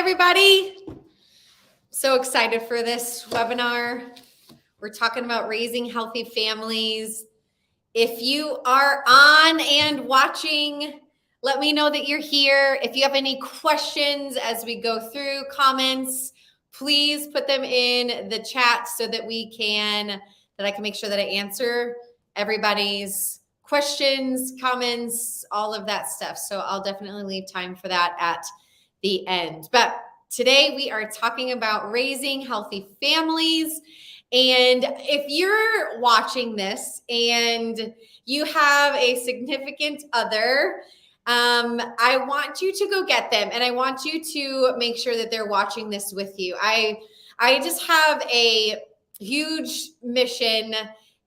everybody. So excited for this webinar. We're talking about raising healthy families. If you are on and watching, let me know that you're here. If you have any questions as we go through comments, please put them in the chat so that I can make sure that I answer everybody's questions, comments, all of that stuff. So I'll definitely leave time for that at the end. But today we are talking about raising healthy families. And if you're watching this and you have a significant other, I want you to go get them, and I want you to make sure that they're watching this with you. I just have a huge mission,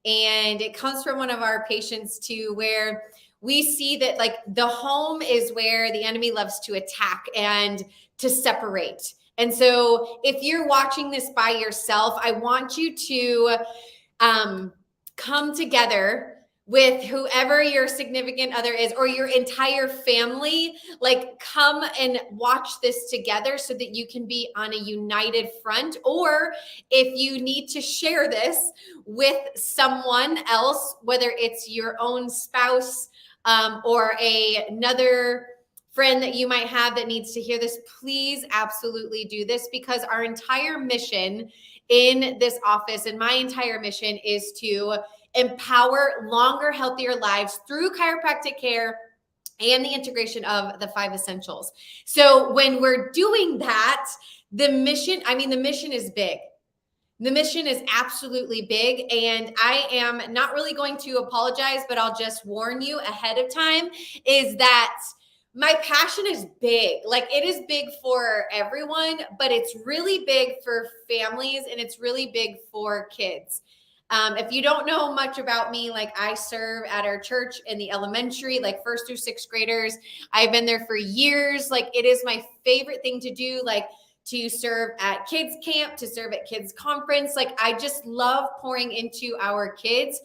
and it comes from one of our patients too, where we see that like the home is where the enemy loves to attack and to separate. And so if you're watching this by yourself, I want you to come together with whoever your significant other is or your entire family, like come and watch this together so that you can be on a united front. Or if you need to share this with someone else, whether it's your own spouse or another friend that you might have that needs to hear this, please absolutely do this, because our entire mission in this office and my entire mission is to empower longer, healthier lives through chiropractic care and the integration of the 5 essentials. So when we're doing that, the mission is big. The mission is absolutely big, and I am not really going to apologize, but I'll just warn you ahead of time is that my passion is big. Like, it is big for everyone, but it's really big for families, and it's really big for kids. If you don't know much about me, like I serve at our church in the elementary, like 1st through 6th graders. I've been there for years. Like, it is my favorite thing to do, like to serve at kids camp, to serve at kids conference. Like, I just love pouring into our kids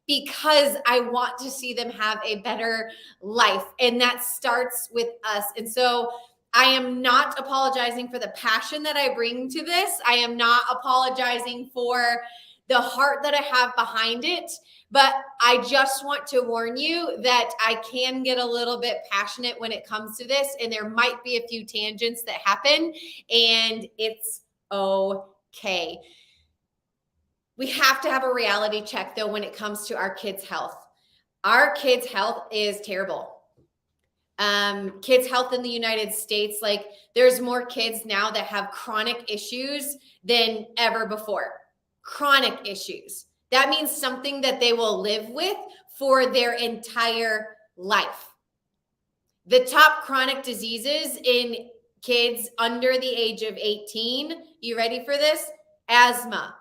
because I want to see them have a better life. And that starts with us. And so I am not apologizing for the passion that I bring to this. I am not apologizing for the heart that I have behind it, but I just want to warn you that I can get a little bit passionate when it comes to this, and there might be a few tangents that happen, and it's okay. We have to have a reality check though when it comes to our kids' health. Our kids' health is terrible. Kids' health in the United States, like there's more kids now that have chronic issues than ever before. Chronic issues. That means something that they will live with for their entire life. The top chronic diseases in kids under the age of 18, you ready for this? Asthma,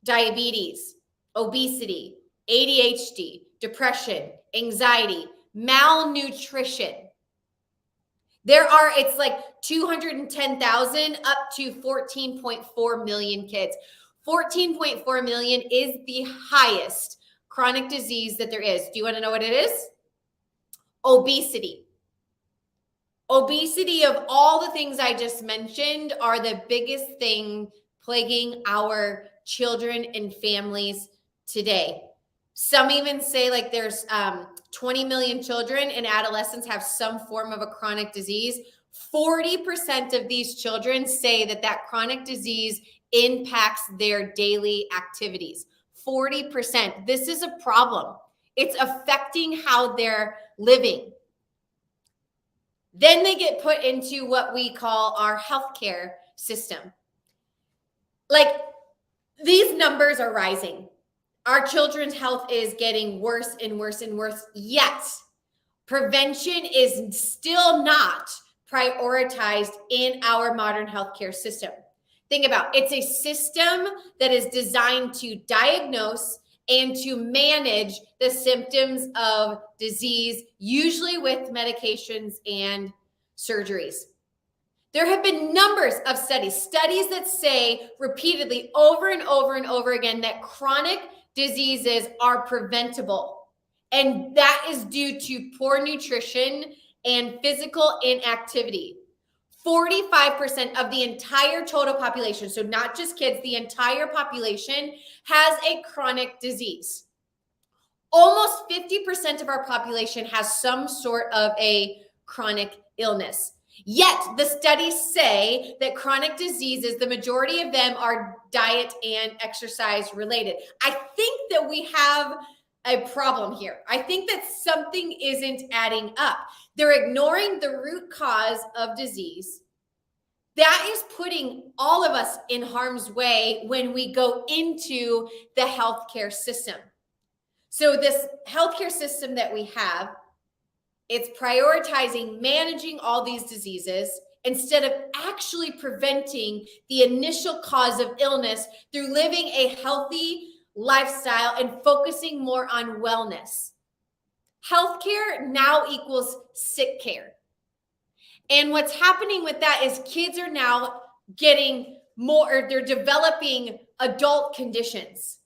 diabetes, obesity, ADHD, depression, anxiety, malnutrition. It's like 210,000 up to 14.4 million kids. 14.4 million is the highest chronic disease that there is. Do you want to know what it is? Obesity. Obesity, of all the things I just mentioned, are the biggest thing plaguing our children and families today. Some even say like there's 20 million children and adolescents have some form of a chronic disease. 40% of these children say that chronic disease impacts their daily activities. 40%. This is a problem. It's affecting how they're living. Then they get put into what we call our healthcare system. Like, these numbers are rising. Our children's health is getting worse and worse and worse, yet prevention is still not prioritized in our modern healthcare system. Think about it. It's a system that is designed to diagnose and to manage the symptoms of disease, usually with medications and surgeries. There have been numbers of studies that say repeatedly over and over and over again that chronic diseases are preventable. And that is due to poor nutrition and physical inactivity. 45% of the entire total population, so not just kids, the entire population has a chronic disease. Almost 50% of our population has some sort of a chronic illness. Yet the studies say that chronic diseases, the majority of them are diet and exercise related. I think that we have a problem here. I think that something isn't adding up. They're ignoring the root cause of disease. That is putting all of us in harm's way when we go into the healthcare system. So this healthcare system that we have, it's prioritizing managing all these diseases instead of actually preventing the initial cause of illness through living a healthy lifestyle and focusing more on wellness. Healthcare now equals sick care. And what's happening with that is kids are now getting more, or they're developing adult conditions.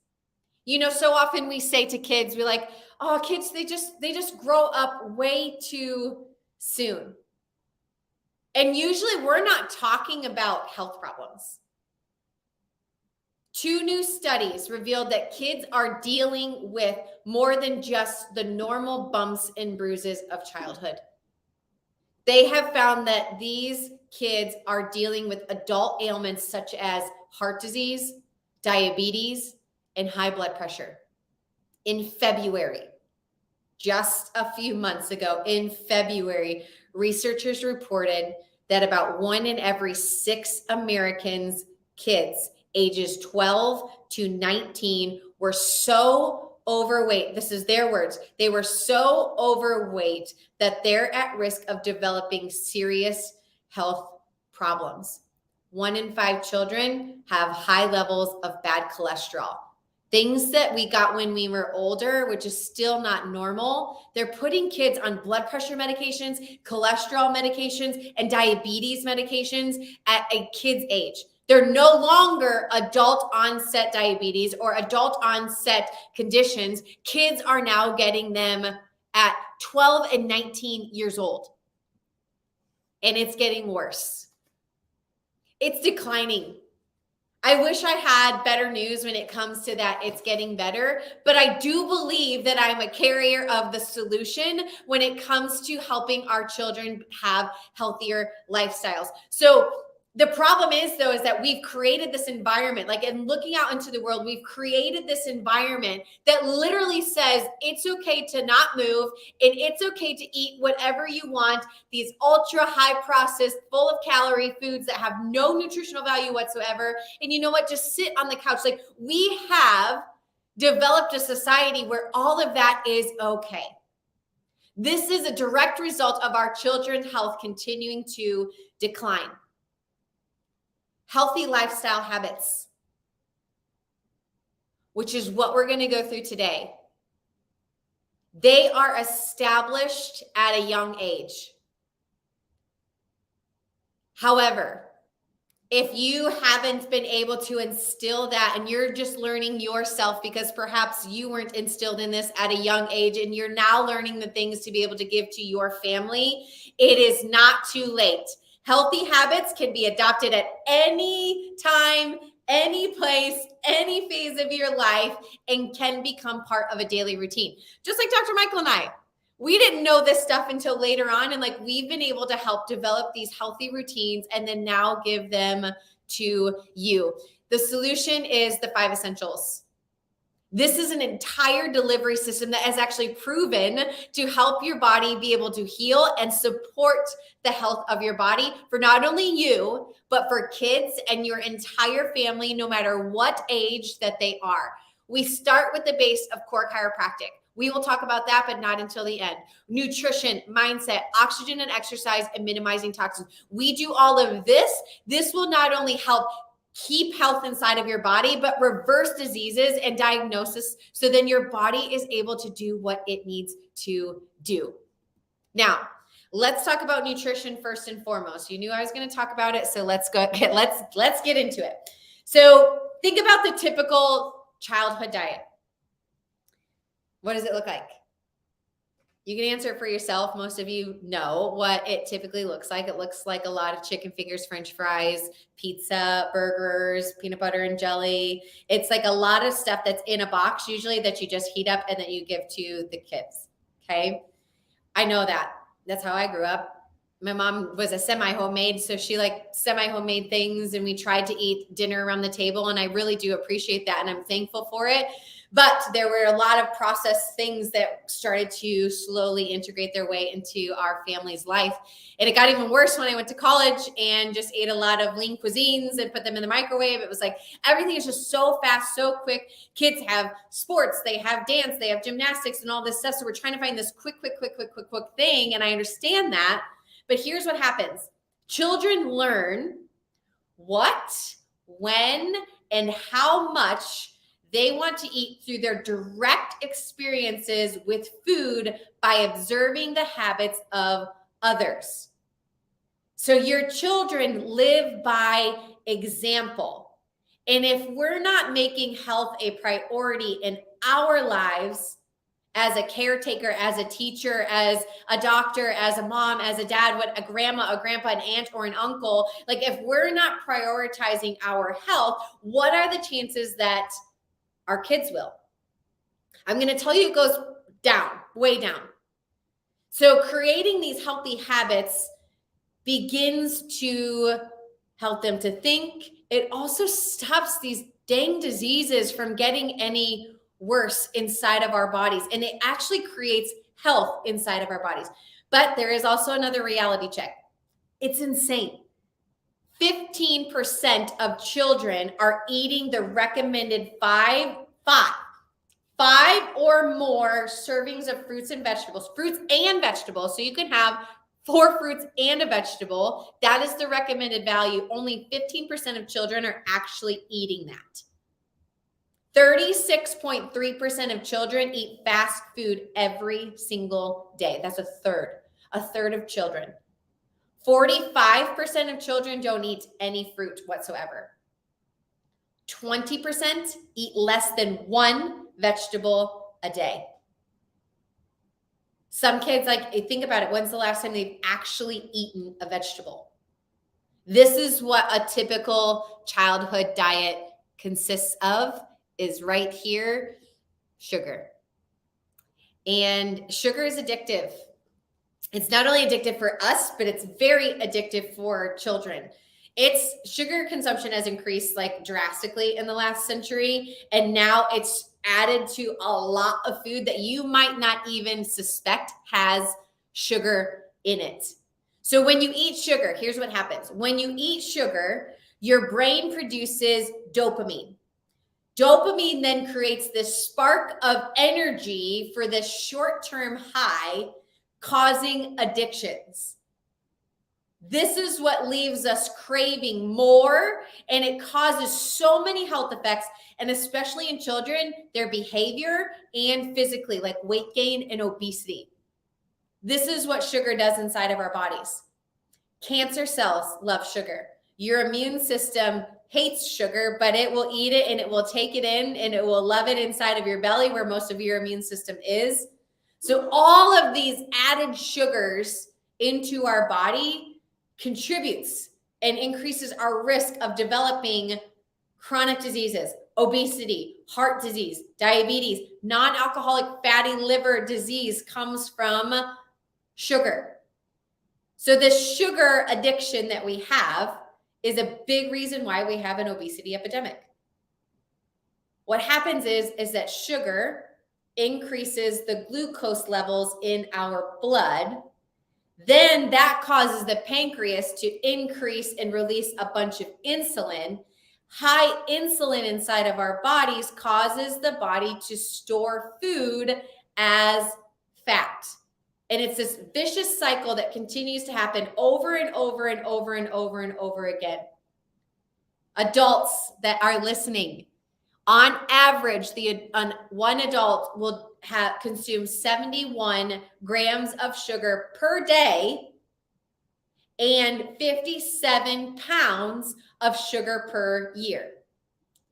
You know, so often we say to kids, we're like, oh, kids, they just grow up way too soon. And usually we're not talking about health problems. 2 new studies revealed that kids are dealing with more than just the normal bumps and bruises of childhood. They have found that these kids are dealing with adult ailments such as heart disease, diabetes, and high blood pressure. In February, just a few months ago, in February, researchers reported that about 1 in every 6 Americans' kids ages 12 to 19 were so overweight. This is their words. They were so overweight that they're at risk of developing serious health problems. 1 in 5 children have high levels of bad cholesterol. Things that we got when we were older, which is still not normal. They're putting kids on blood pressure medications, cholesterol medications, and diabetes medications at a kid's age. They're no longer adult onset diabetes or adult onset conditions. Kids are now getting them at 12 and 19 years old. And it's getting worse. It's declining. I wish I had better news when it comes to that. It's getting better, but I do believe that I'm a carrier of the solution when it comes to helping our children have healthier lifestyles. So the problem is, though, is that we've created this environment, like in looking out into the world, we've created this environment that literally says it's okay to not move and it's okay to eat whatever you want, these ultra high processed, full of calorie foods that have no nutritional value whatsoever. And you know what? Just sit on the couch. Like, we have developed a society where all of that is okay. This is a direct result of our children's health continuing to decline. Healthy lifestyle habits, which is what we're going to go through today. They are established at a young age. However, if you haven't been able to instill that and you're just learning yourself because perhaps you weren't instilled in this at a young age and you're now learning the things to be able to give to your family, it is not too late. Healthy habits can be adopted at any time, any place, any phase of your life, and can become part of a daily routine. Just like Dr. Michael and I. We didn't know this stuff until later on, and like we've been able to help develop these healthy routines and then now give them to you. The solution is the 5 essentials. This is an entire delivery system that has actually proven to help your body be able to heal and support the health of your body for not only you, but for kids and your entire family, no matter what age that they are. We start with the base of core chiropractic. We will talk about that, but not until the end. Nutrition, mindset, oxygen and exercise, and minimizing toxins. We do all of this. This will not only help keep health inside of your body, but reverse diseases and diagnosis so then your body is able to do what it needs to do. Now, let's talk about nutrition first and foremost. You knew I was going to talk about it, so let's get into it. So think about the typical childhood diet. What does it look like? You can answer it for yourself. Most of you know what it typically looks like. It looks like a lot of chicken fingers, French fries, pizza, burgers, peanut butter and jelly. It's like a lot of stuff that's in a box usually that you just heat up and that you give to the kids. Okay. I know that. That's how I grew up. My mom was a semi-homemade, so she liked semi-homemade things, and we tried to eat dinner around the table, and I really do appreciate that, and I'm thankful for it. But there were a lot of processed things that started to slowly integrate their way into our family's life. And it got even worse when I went to college and just ate a lot of lean cuisines and put them in the microwave. It was like everything is just so fast, so quick. Kids have sports, they have dance, they have gymnastics and all this stuff. So we're trying to find this quick thing. And I understand that. But here's what happens. Children learn what, when, and how much they want to eat through their direct experiences with food by observing the habits of others. So your children live by example. And if we're not making health a priority in our lives, as a caretaker, as a teacher, as a doctor, as a mom, as a dad, what a grandma, a grandpa, an aunt, or an uncle, like if we're not prioritizing our health, what are the chances that our kids will? I'm going to tell you it goes down, way down. So creating these healthy habits begins to help them to think. It also stops these dang diseases from getting any worse inside of our bodies. And it actually creates health inside of our bodies. But there is also another reality check. It's insane. 15% of children are eating the recommended five or more servings of fruits and vegetables. So you can have 4 fruits and a vegetable. That is the recommended value. Only 15% of children are actually eating that. 36.3% of children eat fast food every single day. That's a third of children. 45% of children don't eat any fruit whatsoever. 20% eat less than 1 vegetable a day. Some kids, like, think about it. When's the last time they've actually eaten a vegetable? This is what a typical childhood diet consists of, is right here, sugar. And sugar is addictive. It's not only addictive for us, but it's very addictive for children. Sugar consumption has increased like drastically in the last century, and now it's added to a lot of food that you might not even suspect has sugar in it. So when you eat sugar, here's what happens. When you eat sugar, your brain produces dopamine. Dopamine then creates this spark of energy for this short-term high, causing addictions. This is what leaves us craving more, and it causes so many health effects, and especially in children, their behavior and physically, like weight gain and obesity. This is what sugar does inside of our bodies. Cancer cells love sugar. Your immune system hates sugar, but it will eat it and it will take it in and it will love it inside of your belly where most of your immune system is. So all of these added sugars into our body contributes and increases our risk of developing chronic diseases, obesity, heart disease, diabetes, non-alcoholic fatty liver disease comes from sugar. So this sugar addiction that we have is a big reason why we have an obesity epidemic. What happens is that sugar increases the glucose levels in our blood. Then that causes the pancreas to increase and release a bunch of insulin. High insulin inside of our bodies causes the body to store food as fat. And it's this vicious cycle that continues to happen over and over and over and over and over again. Adults that are listening, on average, one adult will consume 71 grams of sugar per day and 57 pounds of sugar per year.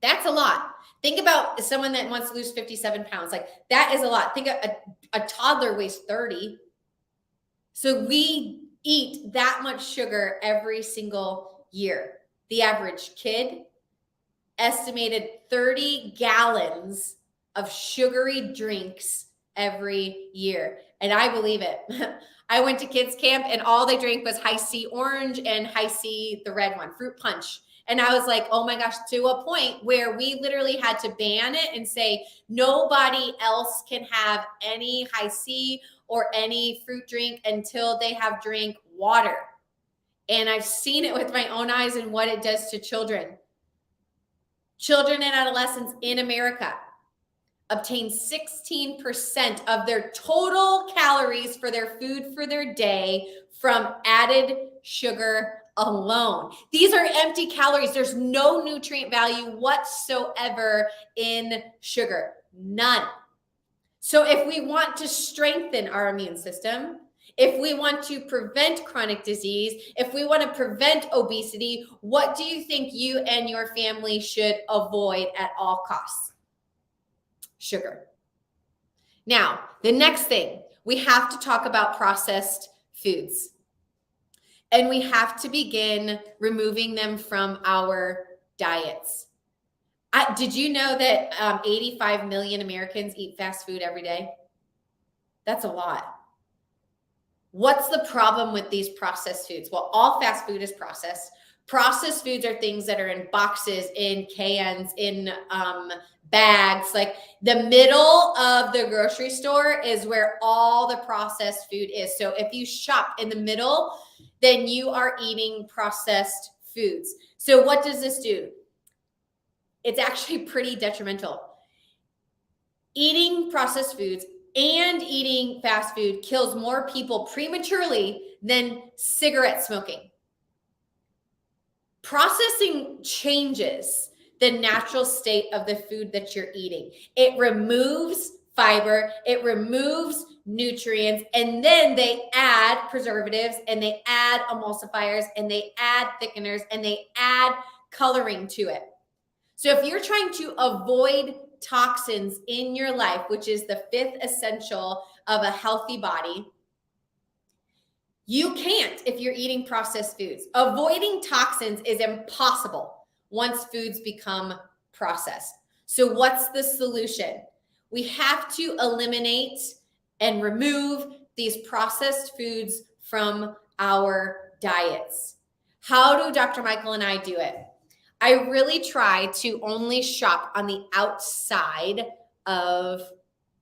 That's a lot. Think about someone that wants to lose 57 pounds. Like that is a lot. Think a toddler weighs 30. So we eat that much sugar every single year. The average kid estimated 30 gallons of sugary drinks every year. And I believe it. I went to kids camp and all they drank was high C orange and high C, the red one, fruit punch. And I was like, oh my gosh, to a point where we literally had to ban it and say, nobody else can have any high C or any fruit drink until they have drank water. And I've seen it with my own eyes and what it does to children. Children and adolescents in America obtain 16% of their total calories for their food for their day from added sugar alone. These are empty calories. There's no nutrient value whatsoever in sugar. None. So if we want to strengthen our immune system, if we want to prevent chronic disease, if we want to prevent obesity, what do you think you and your family should avoid at all costs? Sugar. Now, the next thing, we have to talk about processed foods. And we have to begin removing them from our diets. Did you know that 85 million Americans eat fast food every day? That's a lot. What's the problem with these processed foods? Well, all fast food is processed. Processed foods are things that are in boxes, in cans, in bags. Like the middle of the grocery store is where all the processed food is. So if you shop in the middle, then you are eating processed foods. So what does this do? It's actually pretty detrimental. Eating processed foods and eating fast food kills more people prematurely than cigarette smoking. Processing changes the natural state of the food that you're eating. It removes fiber, it removes nutrients, and then they add preservatives and they add emulsifiers and they add thickeners and they add coloring to it. So if you're trying to avoid toxins in your life, which is the fifth essential of a healthy body, you can't if you're eating processed foods. Avoiding toxins is impossible once foods become processed. So what's the solution? We have to eliminate and remove these processed foods from our diets. How do Dr. Michael and I do it? I really try to only shop on the outside of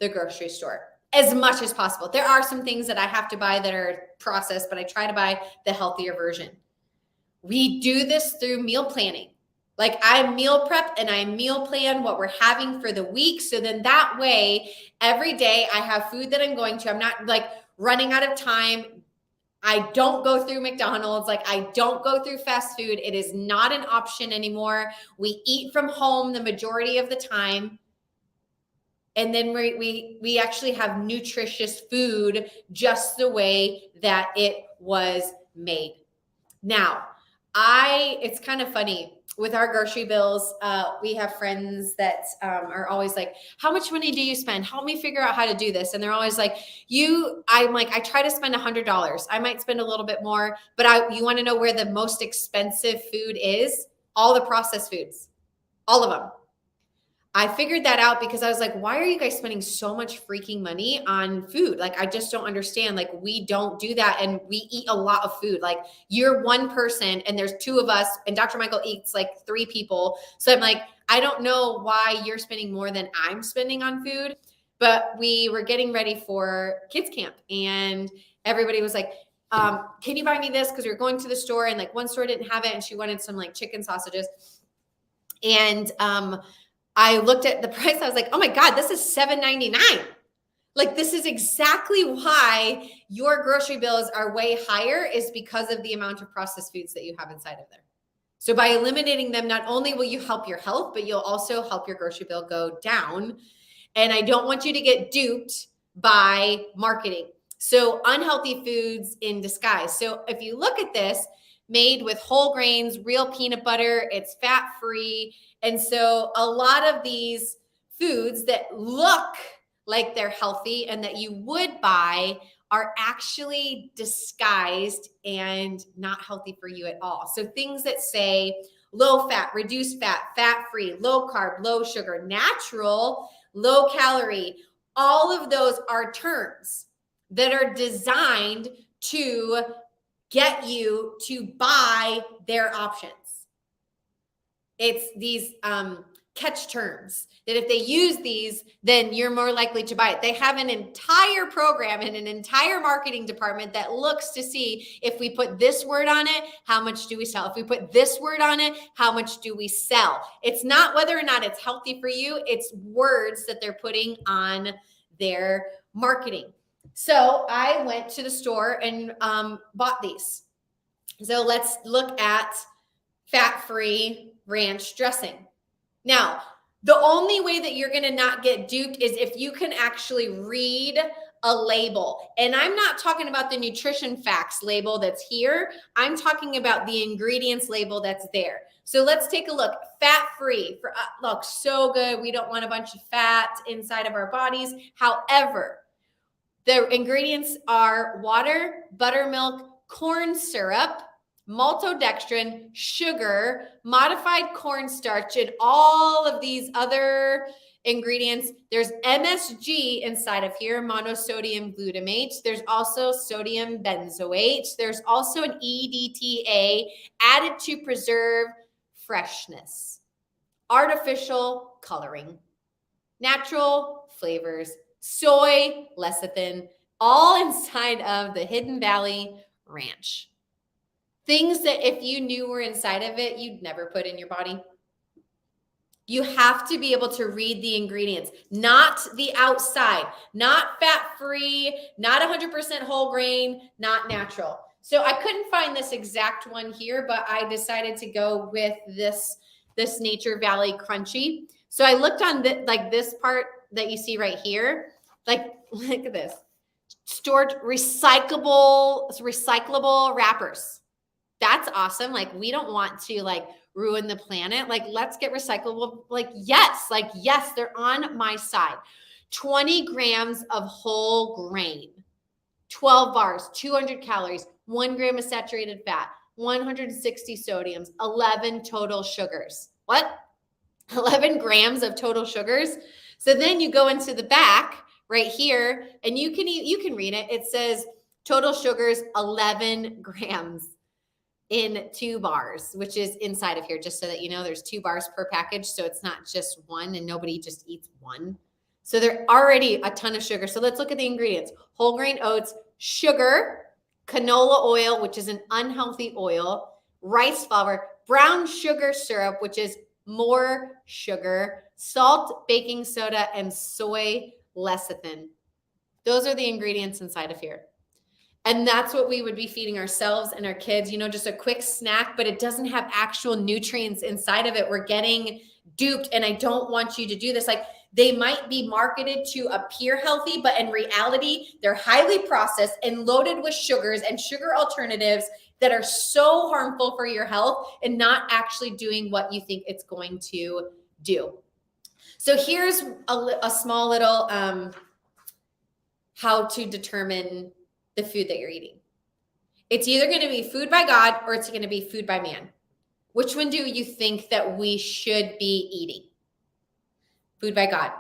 the grocery store as much as possible. There are some things that I have to buy that are processed, but I try to buy the healthier version. We do this through meal planning. Like I meal prep and I meal plan what we're having for the week. So then that way, every day I have food that I'm going to. I'm not like running out of time. I don't go through McDonald's. Like I don't go through fast food. It is not an option anymore. We eat from home the majority of the time. And then we actually have nutritious food just the way that it was made. Now, it's kind of funny. With our grocery bills, we have friends that are always like, how much money do you spend? Help me figure out how to do this. And they're always like, I'm like, I try to spend $100. I might spend a little bit more, but you want to know where the most expensive food is? All the processed foods, all of them. I figured that out because I was like, why are you guys spending so much freaking money on food? Like, I just don't understand. Like, we don't do that. And we eat a lot of food. Like, you're one person and there's two of us and Dr. Michael eats like 3 people. So I'm like, I don't know why you're spending more than I'm spending on food. But we were getting ready for kids camp and everybody was like, can you buy me this? Because we were going to the store and like one store didn't have it. And she wanted some like chicken sausages. And, I looked at the price. I was like, oh my God, this is $7.99. Like this is exactly why your grocery bills are way higher is because of the amount of processed foods that you have inside of there. So by eliminating them, not only will you help your health, but you'll also help your grocery bill go down. And I don't want you to get duped by marketing. So unhealthy foods in disguise. So if you look at this, made with whole grains, real peanut butter. It's fat-free. And so a lot of these foods that look like they're healthy and that you would buy are actually disguised and not healthy for you at all. So things that say low fat, reduced fat, fat-free, low carb, low sugar, natural, low calorie, all of those are terms that are designed to get you to buy their options. It's these catch terms that if they use these, then you're more likely to buy it. They have an entire program and an entire marketing department that looks to see if we put this word on it, how much do we sell? If we put this word on it, how much do we sell? It's not whether or not it's healthy for you, it's words that they're putting on their marketing. So I went to the store and bought these. So let's look at fat-free ranch dressing. Now, the only way that you're going to not get duped is if you can actually read a label. And I'm not talking about the nutrition facts label that's here. I'm talking about the ingredients label that's there. So let's take a look. Fat-free for looks so good. We don't want a bunch of fat inside of our bodies. However, the ingredients are water, buttermilk, corn syrup, maltodextrin, sugar, modified cornstarch, and all of these other ingredients. There's MSG inside of here, monosodium glutamate. There's also sodium benzoate. There's also an EDTA added to preserve freshness, artificial coloring, natural flavors, soy lecithin, all inside of the Hidden Valley Ranch. Things that if you knew were inside of it, you'd never put in your body. You have to be able to read the ingredients, not the outside, not fat-free, not 100% whole grain, not natural. So I couldn't find this exact one here, but I decided to go with this Nature Valley Crunchy. So I looked on this part that you see right here. Like, look at this. Stored recyclable wrappers. That's awesome. Like, we don't want to ruin the planet. Like, let's get recyclable. Yes, they're on my side. 20 grams of whole grain, 12 bars, 200 calories, 1 gram of saturated fat, 160 sodiums, 11 total sugars. What? 11 grams of total sugars. So then you go into the back right here and you can read it. It says total sugars, 11 grams. In 2 bars, which is inside of here, just so that you know, there's 2 bars per package. So it's not just one and nobody just eats one. So they're already a ton of sugar. So let's look at the ingredients. Whole grain oats, sugar, canola oil, which is an unhealthy oil, rice flour, brown sugar syrup, which is more sugar, salt, baking soda, and soy lecithin. Those are the ingredients inside of here. And that's what we would be feeding ourselves and our kids, just a quick snack, but it doesn't have actual nutrients inside of it. We're getting duped, and I don't want you to do this. They might be marketed to appear healthy, but in reality, they're highly processed and loaded with sugars and sugar alternatives that are so harmful for your health and not actually doing what you think it's going to do. So here's a small little how to determine the food that you're eating. It's either going to be food by God or it's going to be food by man. Which one do you think that we should be eating? Food by God.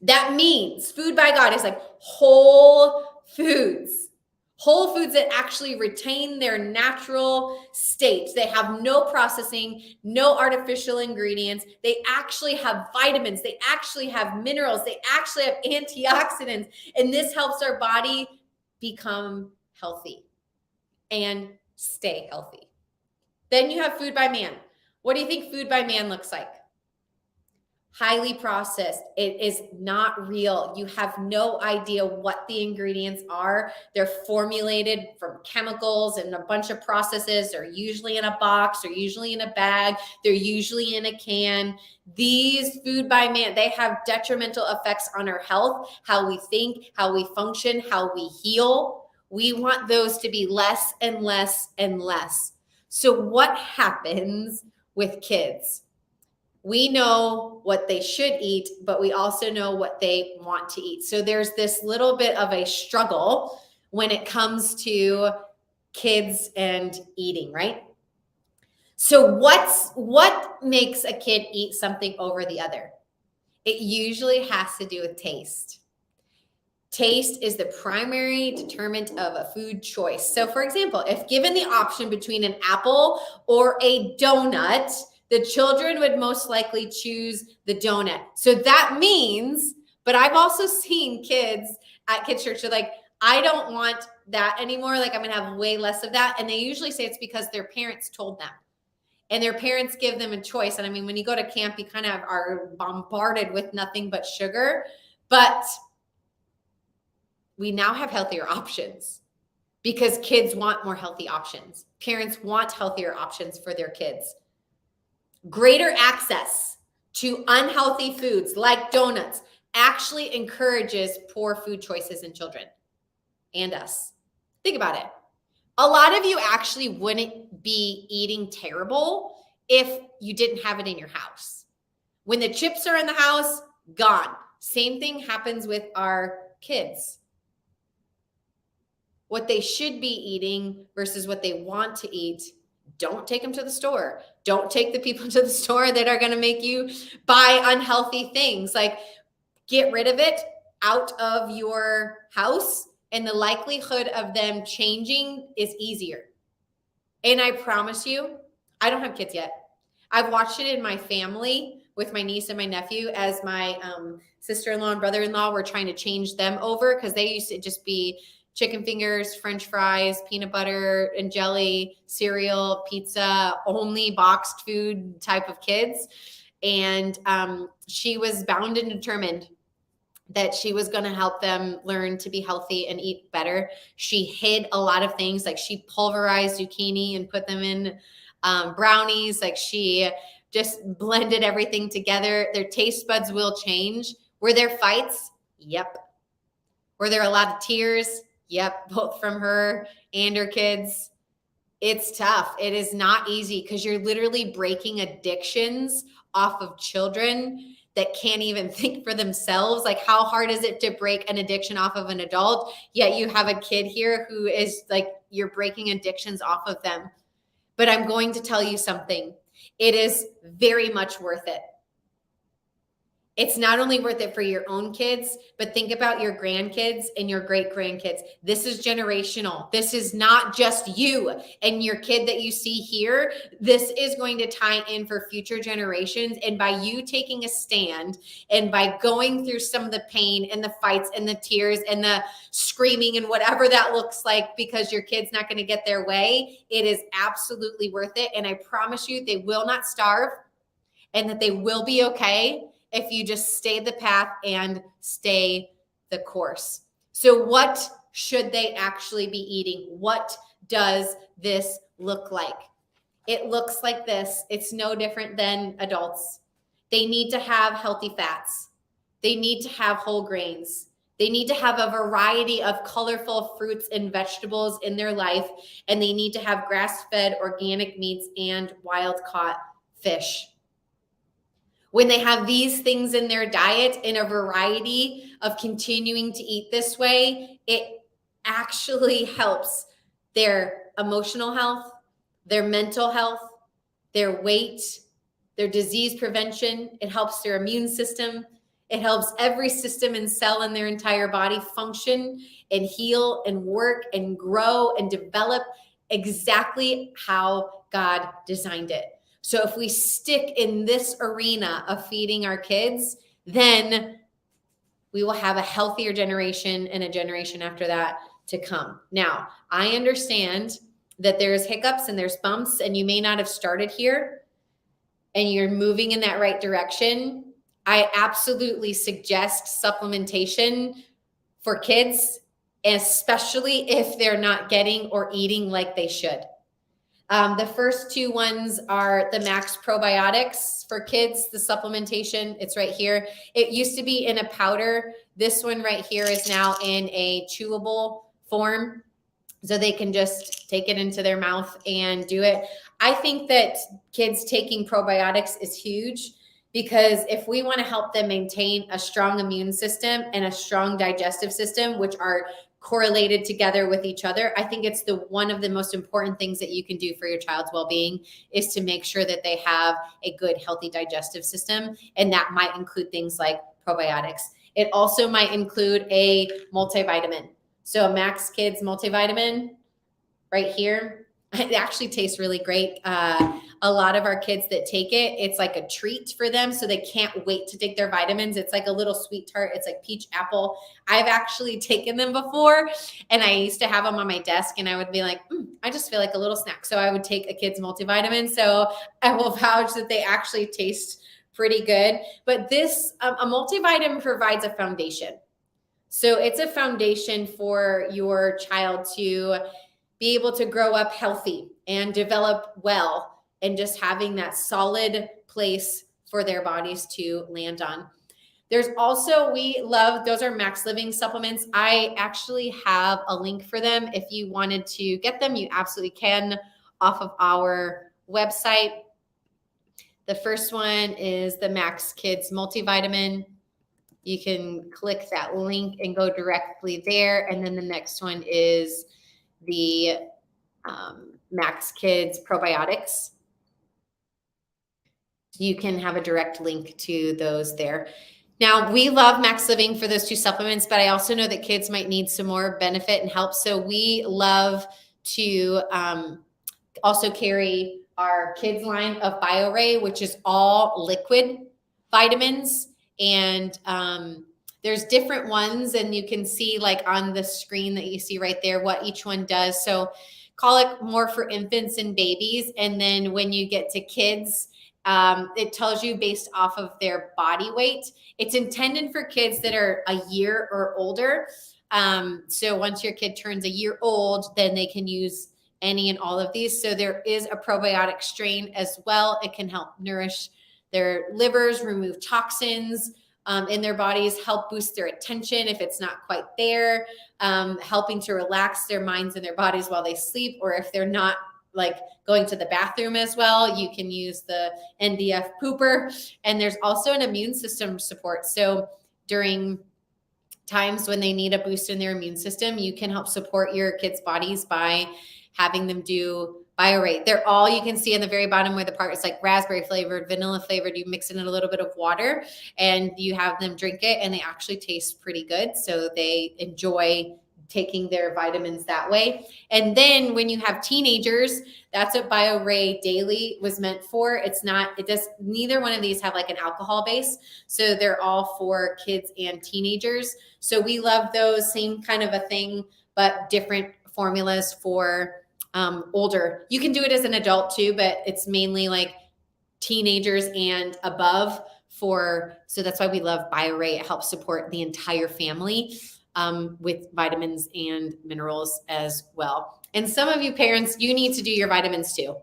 That means food by God is whole foods. Whole foods that actually retain their natural state. They have no processing, no artificial ingredients. They actually have vitamins. They actually have minerals. They actually have antioxidants. And this helps our body become healthy and stay healthy. Then you have food by man. What do you think food by man looks like? Highly processed. It is not real. You have no idea what the ingredients are. They're formulated from chemicals and a bunch of processes. They're usually in a box. They're usually in a bag. They're usually in a can. These food by man, they have detrimental effects on our health, how we think, how we function, how we heal. We want those to be less and less and less. So what happens with kids? We know what they should eat, but we also know what they want to eat. So there's this little bit of a struggle when it comes to kids and eating, right? So what makes a kid eat something over the other? It usually has to do with taste. Taste is the primary determinant of a food choice. So for example, if given the option between an apple or a donut, the children would most likely choose the donut. So that means, but I've also seen kids at kids' church are like, I don't want that anymore. Like I'm gonna have way less of that. And they usually say it's because their parents told them. And their parents give them a choice. And I mean, when you go to camp, you kind of are bombarded with nothing but sugar. But we now have healthier options because kids want more healthy options. Parents want healthier options for their kids. Greater access to unhealthy foods like donuts actually encourages poor food choices in children and us. Think about it. A lot of you actually wouldn't be eating terrible if you didn't have it in your house. When the chips are in the house, gone. Same thing happens with our kids. What they should be eating versus what they want to eat. Don't take them to the store. Don't take the people to the store that are going to make you buy unhealthy things. Like, get rid of it out of your house, and the likelihood of them changing is easier. And I promise you, I don't have kids yet. I've watched it in my family with my niece and my nephew as my sister-in-law and brother-in-law were trying to change them over because they used to just be chicken fingers, French fries, peanut butter and jelly, cereal, pizza, only boxed food type of kids. And she was bound and determined that she was going to help them learn to be healthy and eat better. She hid a lot of things, like she pulverized zucchini and put them in brownies. Like she just blended everything together. Their taste buds will change. Were there fights? Yep. Were there a lot of tears? Yep, both from her and her kids. It's tough. It is not easy because you're literally breaking addictions off of children that can't even think for themselves. Like, how hard is it to break an addiction off of an adult? Yet you have a kid here who is like, you're breaking addictions off of them. But I'm going to tell you something. It is very much worth it. It's not only worth it for your own kids, but think about your grandkids and your great grandkids. This is generational. This is not just you and your kid that you see here. This is going to tie in for future generations. And by you taking a stand and by going through some of the pain and the fights and the tears and the screaming and whatever that looks like because your kid's not going to get their way, it is absolutely worth it. And I promise you, they will not starve and that they will be okay if you just stay the path and stay the course. So what should they actually be eating? What does this look like? It looks like this. It's no different than adults. They need to have healthy fats. They need to have whole grains. They need to have a variety of colorful fruits and vegetables in their life, and they need to have grass-fed organic meats and wild-caught fish. When they have these things in their diet in a variety of continuing to eat this way, it actually helps their emotional health, their mental health, their weight, their disease prevention. It helps their immune system. It helps every system and cell in their entire body function and heal and work and grow and develop exactly how God designed it. So if we stick in this arena of feeding our kids, then we will have a healthier generation and a generation after that to come. Now, I understand that there's hiccups and there's bumps, and you may not have started here and you're moving in that right direction. I absolutely suggest supplementation for kids, especially if they're not getting or eating like they should. The first two ones are the Max Probiotics for kids, the supplementation. It's right here. It used to be in a powder. This one right here is now in a chewable form. so they can just take it into their mouth and do it. I think that kids taking probiotics is huge, because if we want to help them maintain a strong immune system and a strong digestive system, which are correlated together with each other, I think it's one of the most important things that you can do for your child's well-being is to make sure that they have a good, healthy digestive system. And that might include things like probiotics. It also might include a multivitamin. So a Max Kids multivitamin right here, it actually tastes really great. A lot of our kids that take it, it's like a treat for them. So they can't wait to take their vitamins. It's like a little sweet tart. It's like peach apple. I've actually taken them before, and I used to have them on my desk, and I would be like, I just feel like a little snack. So I would take a kid's multivitamin. So I will vouch that they actually taste pretty good. But this, a multivitamin provides a foundation. So it's a foundation for your child to be able to grow up healthy and develop well, and just having that solid place for their bodies to land on. There's also, we love, those are Max Living supplements. I actually have a link for them. If you wanted to get them, you absolutely can off of our website. The first one is the Max Kids multivitamin. You can click that link and go directly there. And then the next one is the Max Kids probiotics. You can have a direct link to those there. Now, we love Max Living for those two supplements, but I also know that kids might need some more benefit and help. So we love to also carry our kids line of BioRay, which is all liquid vitamins. And there's different ones, and you can see like on the screen that you see right there what each one does. So colic more for infants and babies. And then when you get to kids, it tells you based off of their body weight. It's intended for kids that are a year or older. So once your kid turns a year old, then they can use any and all of these. So there is a probiotic strain as well. It can help nourish their livers, remove toxins in their bodies, help boost their attention if it's not quite there, helping to relax their minds and their bodies while they sleep, or if they're not like going to the bathroom as well, you can use the NDF pooper. And there's also an immune system support. So during times when they need a boost in their immune system, you can help support your kids' bodies by having them do BioRate. They're all, you can see in the very bottom where the part is like raspberry flavored, vanilla flavored. You mix in a little bit of water and you have them drink it, and they actually taste pretty good. So they enjoy taking their vitamins that way. And then when you have teenagers, that's what BioRay Daily was meant for. It's not, it does, neither one of these have like an alcohol base. So they're all for kids and teenagers. So we love those, same kind of a thing, but different formulas for older. You can do it as an adult too, but it's mainly like teenagers and above for, so that's why we love BioRay. It helps support the entire family with vitamins and minerals as well. And some of you parents, you need to do your vitamins too.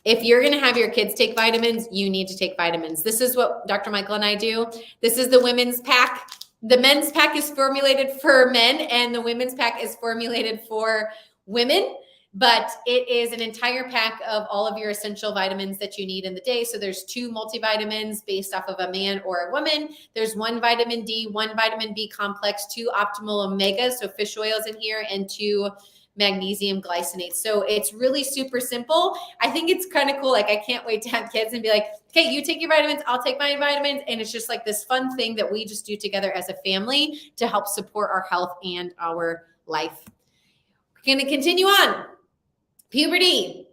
If you're going to have your kids take vitamins, you need to take vitamins. This is what Dr. Michael and I do. This is the women's pack. The men's pack is formulated for men, and the women's pack is formulated for women. But it is an entire pack of all of your essential vitamins that you need in the day. So there's 2 multivitamins based off of a man or a woman. There's 1 vitamin D, 1 vitamin B complex, 2 optimal omegas, so fish oils in here, and 2 magnesium glycinates. So it's really super simple. I think it's kind of cool. Like, I can't wait to have kids and be like, okay, you take your vitamins, I'll take my vitamins. And it's just like this fun thing that we just do together as a family to help support our health and our life. We're going to continue on. Puberty.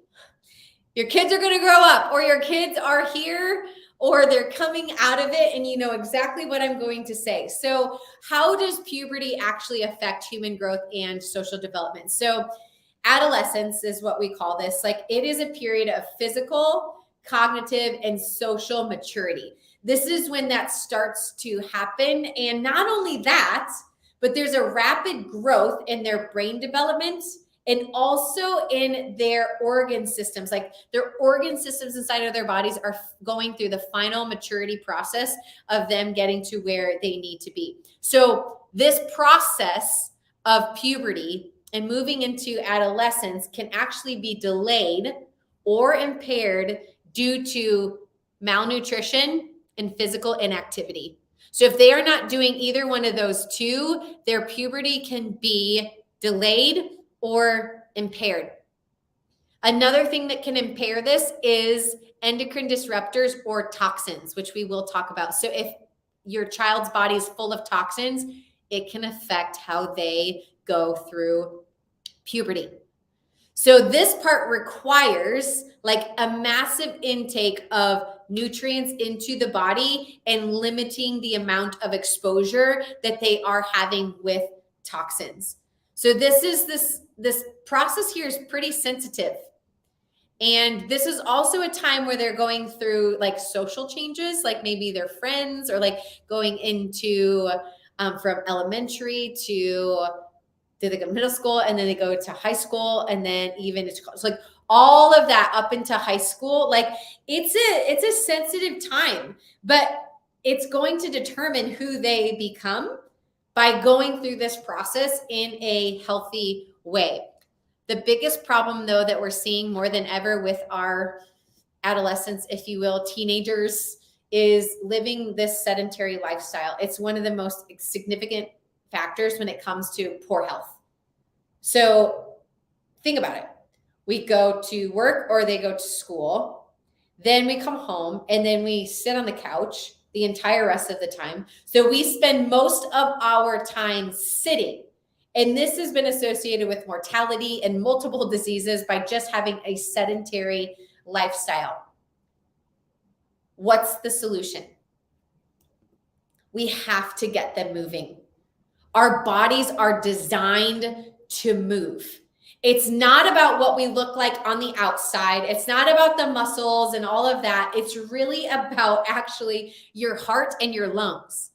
Your kids are going to grow up, or your kids are here, or they're coming out of it, and you know exactly what I'm going to say. So how does puberty actually affect human growth and social development? So adolescence is what we call this. Like, it is a period of physical, cognitive, and social maturity. This is when that starts to happen. And not only that, but there's a rapid growth in their brain development, and also in their organ systems. Like, their organ systems inside of their bodies are going through the final maturity process of them getting to where they need to be. So this process of puberty and moving into adolescence can actually be delayed or impaired due to malnutrition and physical inactivity. So if they are not doing either one of those two, their puberty can be delayed or impaired. Another thing that can impair this is endocrine disruptors or toxins, which we will talk about. So if your child's body is full of toxins, it can affect how they go through puberty. So this part requires like a massive intake of nutrients into the body and limiting the amount of exposure that they are having with toxins. So this process here is pretty sensitive. And this is also a time where they're going through like social changes, like maybe their friends, or like going into from elementary to they go to middle school, and then they go to high school, and then even it's like all of that up into high school. Like it's a sensitive time, but it's going to determine who they become by going through this process in a healthy way. The biggest problem, though, that we're seeing more than ever with our adolescents, if you will, teenagers, is living this sedentary lifestyle. It's one of the most significant factors when it comes to poor health. So think about it. We go to work or they go to school, then we come home, and then we sit on the couch the entire rest of the time. So we spend most of our time sitting. And this has been associated with mortality and multiple diseases by just having a sedentary lifestyle. What's the solution? We have to get them moving. Our bodies are designed to move. It's not about what we look like on the outside. It's not about the muscles and all of that. It's really about actually your heart and your lungs.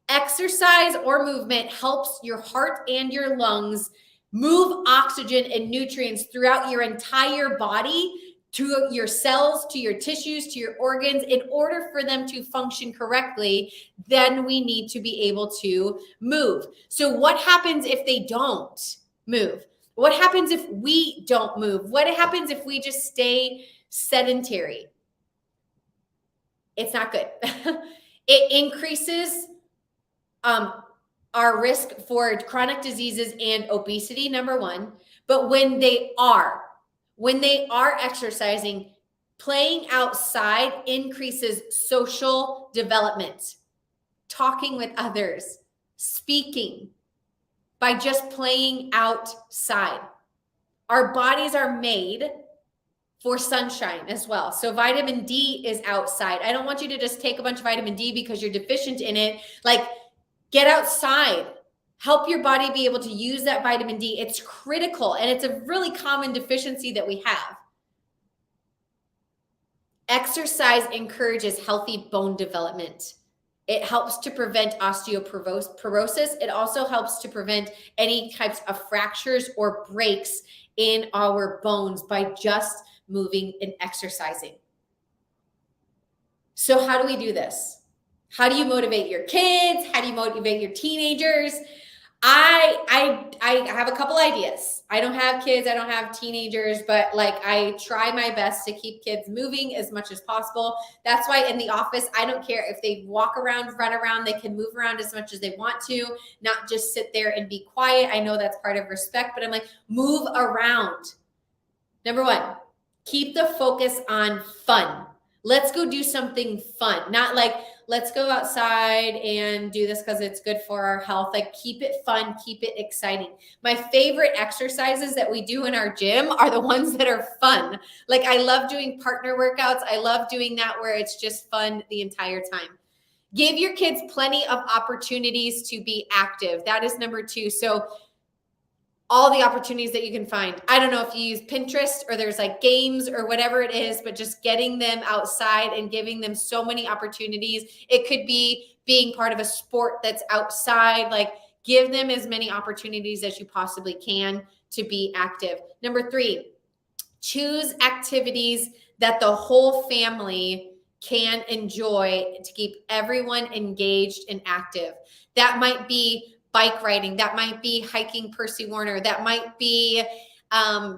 Exercise or movement helps your heart and your lungs move oxygen and nutrients throughout your entire body, to your cells, to your tissues, to your organs. In order for them to function correctly, then we need to be able to move. So what happens if they don't move? What happens if we don't move? What happens if we just stay sedentary? It's not good. It increases our risk for chronic diseases and obesity, number one. But when they are exercising, playing outside increases social development, talking with others, speaking, by just playing outside. Our bodies are made for sunshine as well. So vitamin D is outside. I don't want you to just take a bunch of vitamin D because you're deficient in it. Like, get outside. Help your body be able to use that vitamin D. It's critical, and it's a really common deficiency that we have. Exercise encourages healthy bone development. It helps to prevent osteoporosis. It also helps to prevent any types of fractures or breaks in our bones by just moving and exercising. So how do we do this? How do you motivate your kids? How do you motivate your teenagers? I have a couple ideas. I don't have kids, I don't have teenagers, but like I try my best to keep kids moving as much as possible. That's why in the office, I don't care if they walk around, run around, they can move around as much as they want to, not just sit there and be quiet. I know that's part of respect, but I'm like, move around. Number one, keep the focus on fun. Let's go do something fun, not like, let's go outside and do this because it's good for our health. Like, keep it fun, keep it exciting. My favorite exercises that we do in our gym are the ones that are fun. Like, I love doing partner workouts. I love doing that where it's just fun the entire time. Give your kids plenty of opportunities to be active. That is number two. So all the opportunities that you can find. I don't know if you use Pinterest or there's like games or whatever it is, but just getting them outside and giving them so many opportunities. It could be being part of a sport that's outside. Like, give them as many opportunities as you possibly can to be active. Number three, choose activities that the whole family can enjoy to keep everyone engaged and active. That might be bike riding. That might be hiking Percy Warner. That might be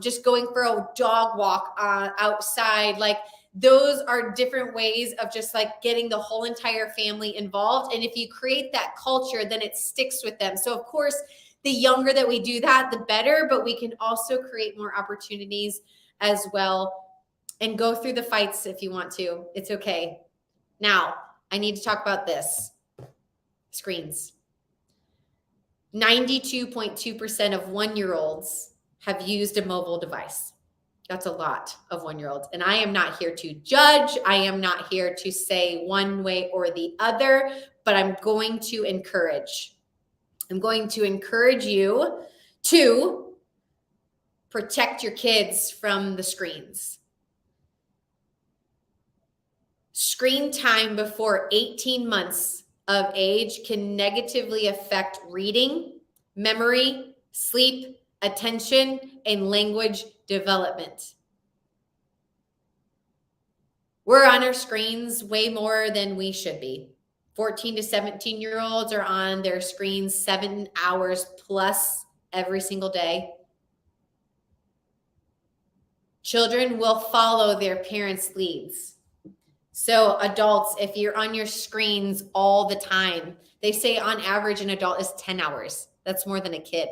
just going for a dog walk outside. Like those are different ways of just like getting the whole entire family involved. And if you create that culture, then it sticks with them. So of course, the younger that we do that, the better, but we can also create more opportunities as well and go through the fights if you want to. It's okay. Now, I need to talk about this. Screens. 92.2% of 1-year-olds have used a mobile device. That's a lot of 1-year-olds. And I am not here to judge. I am not here to say one way or the other, but I'm going to encourage. I'm going to encourage you to protect your kids from the screens. Screen time before 18 months of age can negatively affect reading, memory, sleep, attention, and language development. We're on our screens way more than we should be. 14 to 17-year-olds are on their screens 7 hours plus every single day. Children will follow their parents' leads. So adults, if you're on your screens all the time, they say on average an adult is 10 hours. That's more than a kid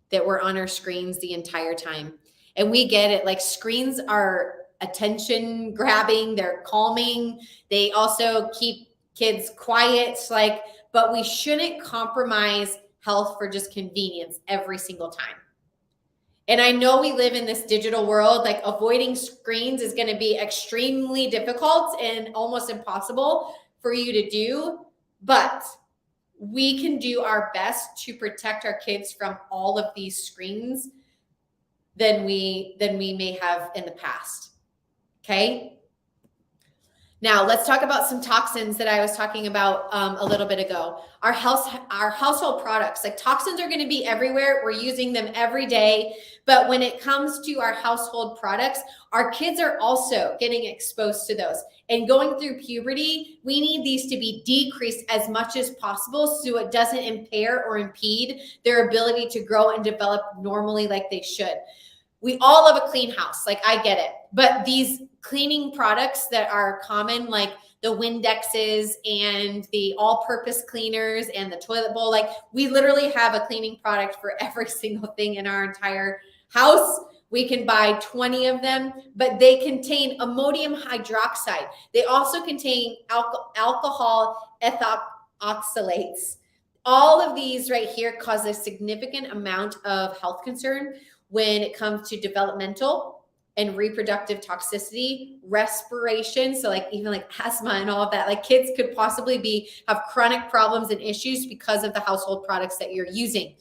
that we're on our screens the entire time. And we get it. Like screens are attention grabbing, they're calming. They also keep kids quiet, like, but we shouldn't compromise health for just convenience every single time. And I know we live in this digital world, like avoiding screens is going to be extremely difficult and almost impossible for you to do, but we can do our best to protect our kids from all of these screens than we may have in the past. Okay. Now let's talk about some toxins that I was talking about a little bit ago. Our household products, like toxins are going to be everywhere. We're using them every day. But when it comes to our household products, our kids are also getting exposed to those. And going through puberty, we need these to be decreased as much as possible so it doesn't impair or impede their ability to grow and develop normally like they should. We all love a clean house, like I get it. But these cleaning products that are common, like the Windexes and the all-purpose cleaners and the toilet bowl, like we literally have a cleaning product for every single thing in our entire house. We can buy 20 of them, but they contain ammonium hydroxide. They also contain alcohol ethoxylates. All of these right here cause a significant amount of health concern when it comes to developmental and reproductive toxicity, respiration. So like even like asthma and all of that, like kids could possibly have chronic problems and issues because of the household products that you're using,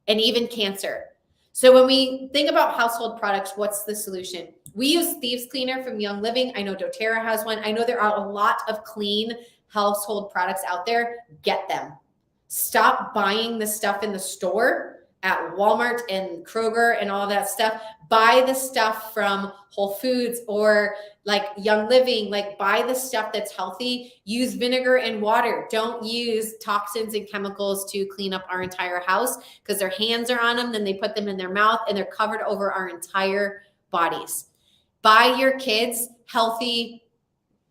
and even cancer. So when we think about household products, what's the solution? We use Thieves Cleaner from Young Living. I know doTERRA has one. I know there are a lot of clean household products out there. Get them. Stop buying the stuff in the store at Walmart and Kroger and all that stuff. Buy the stuff from Whole Foods or like Young Living, like buy the stuff that's healthy. Use vinegar and water. Don't use toxins and chemicals to clean up our entire house because their hands are on them. Then they put them in their mouth and they're covered over our entire bodies. Buy your kids healthy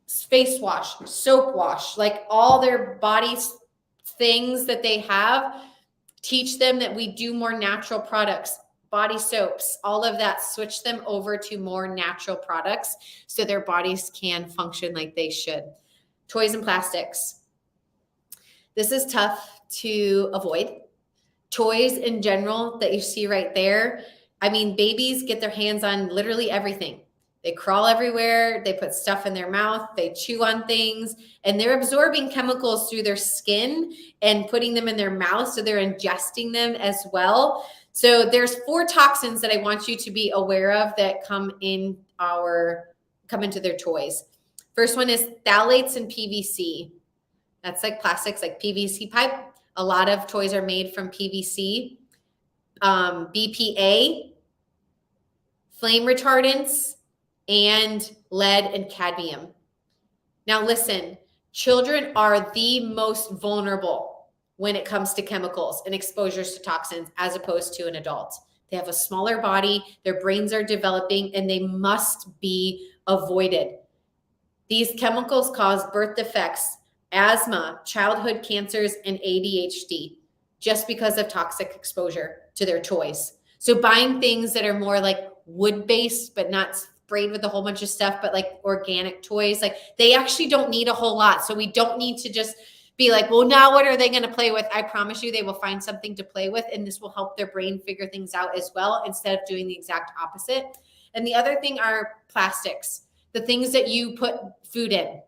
face wash, soap wash, like all their bodies things that they have. Teach them that we do more natural products, body soaps, all of that. Switch them over to more natural products so their bodies can function like they should. Toys and plastics. This is tough to avoid. Toys in general that you see right there. I mean, babies get their hands on literally everything. They crawl everywhere. They put stuff in their mouth. They chew on things, and they're absorbing chemicals through their skin and putting them in their mouth. So they're ingesting them as well. So there's 4 toxins that I want you to be aware of that come into their toys. First one is phthalates and PVC. That's like plastics, like PVC pipe. A lot of toys are made from PVC. BPA, flame retardants, and lead and cadmium. Now listen, children are the most vulnerable when it comes to chemicals and exposures to toxins as opposed to an adult. They have a smaller body, their brains are developing, and they must be avoided. These chemicals cause birth defects, asthma, childhood cancers, and ADHD just because of toxic exposure to their toys. So buying things that are more like wood-based, but not sprayed with a whole bunch of stuff, but like organic toys, like they actually don't need a whole lot. So we don't need to just be like, well, now what are they going to play with? I promise you they will find something to play with, and this will help their brain figure things out as well, instead of doing the exact opposite. And the other thing are plastics, the things that you put food in.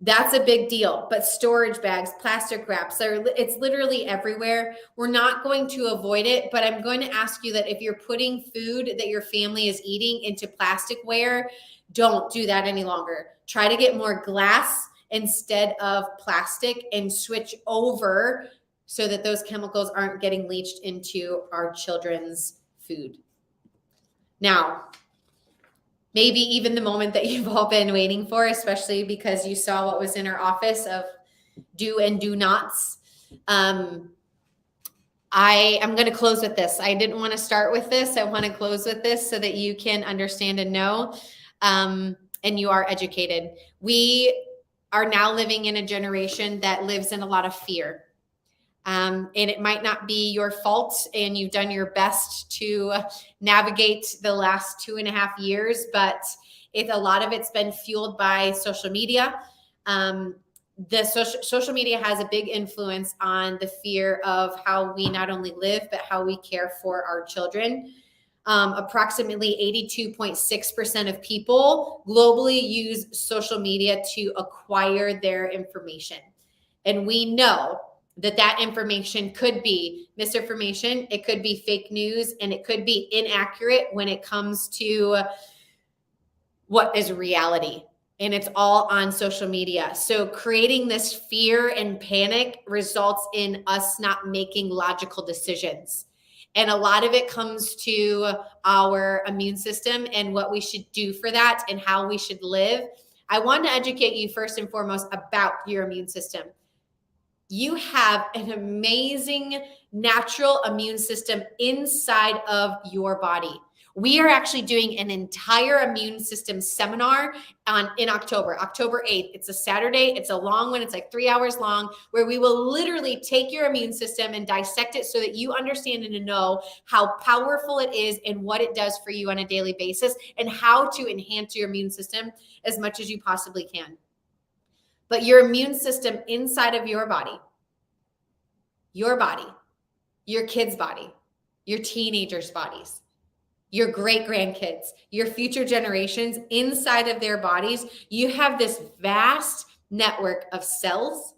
That's a big deal. But storage bags, plastic wraps, it's literally everywhere. We're not going to avoid it, but I'm going to ask you that if you're putting food that your family is eating into plasticware, don't do that any longer. Try to get more glass instead of plastic and switch over so that those chemicals aren't getting leached into our children's food. Now, maybe even the moment that you've all been waiting for, especially because you saw what was in our office of do and do nots. I am going to close with this. I didn't want to start with this. I want to close with this so that you can understand and know, and you are educated. We are now living in a generation that lives in a lot of fear. And it might not be your fault, and you've done your best to navigate the last 2.5 years, but a lot of it's been fueled by social media. Social media has a big influence on the fear of how we not only live, but how we care for our children. Approximately 82.6% of people globally use social media to acquire their information. And we know that information could be misinformation, it could be fake news, and it could be inaccurate when it comes to what is reality. And it's all on social media. So creating this fear and panic results in us not making logical decisions. And a lot of it comes to our immune system and what we should do for that and how we should live. I want to educate you first and foremost about your immune system. You have an amazing natural immune system inside of your body. We are actually doing an entire immune system seminar in October 8th. It's a Saturday. It's a long one. It's like 3 hours long, where we will literally take your immune system and dissect it so that you understand and know how powerful it is and what it does for you on a daily basis, and how to enhance your immune system as much as you possibly can. But your immune system inside of your body, your kids' body, your teenagers' bodies, your great-grandkids, your future generations, inside of their bodies, you have this vast network of cells,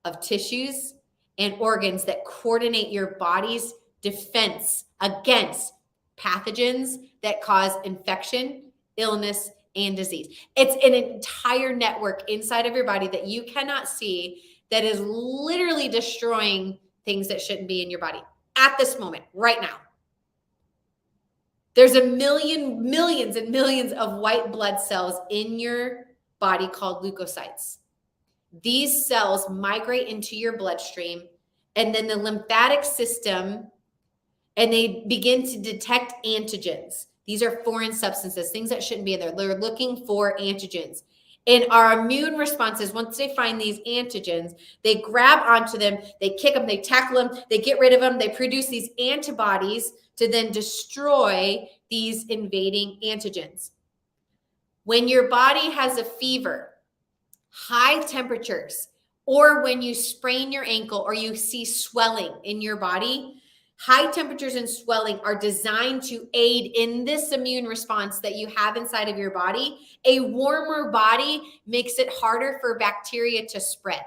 of tissues, and organs that coordinate your body's defense against pathogens that cause infection, illness, and disease. It's an entire network inside of your body that you cannot see that is literally destroying things that shouldn't be in your body at this moment, right now. There's millions and millions of white blood cells in your body called leukocytes. These cells migrate into your bloodstream, and then the lymphatic system, and they begin to detect antigens. These are foreign substances, things that shouldn't be in there. They're looking for antigens. And our immune responses, once they find these antigens, they grab onto them, they kick them, they tackle them, they get rid of them, they produce these antibodies to then destroy these invading antigens. When your body has a fever, high temperatures, or when you sprain your ankle or you see swelling in your body, high temperatures and swelling are designed to aid in this immune response that you have inside of your body. A warmer body makes it harder for bacteria to spread.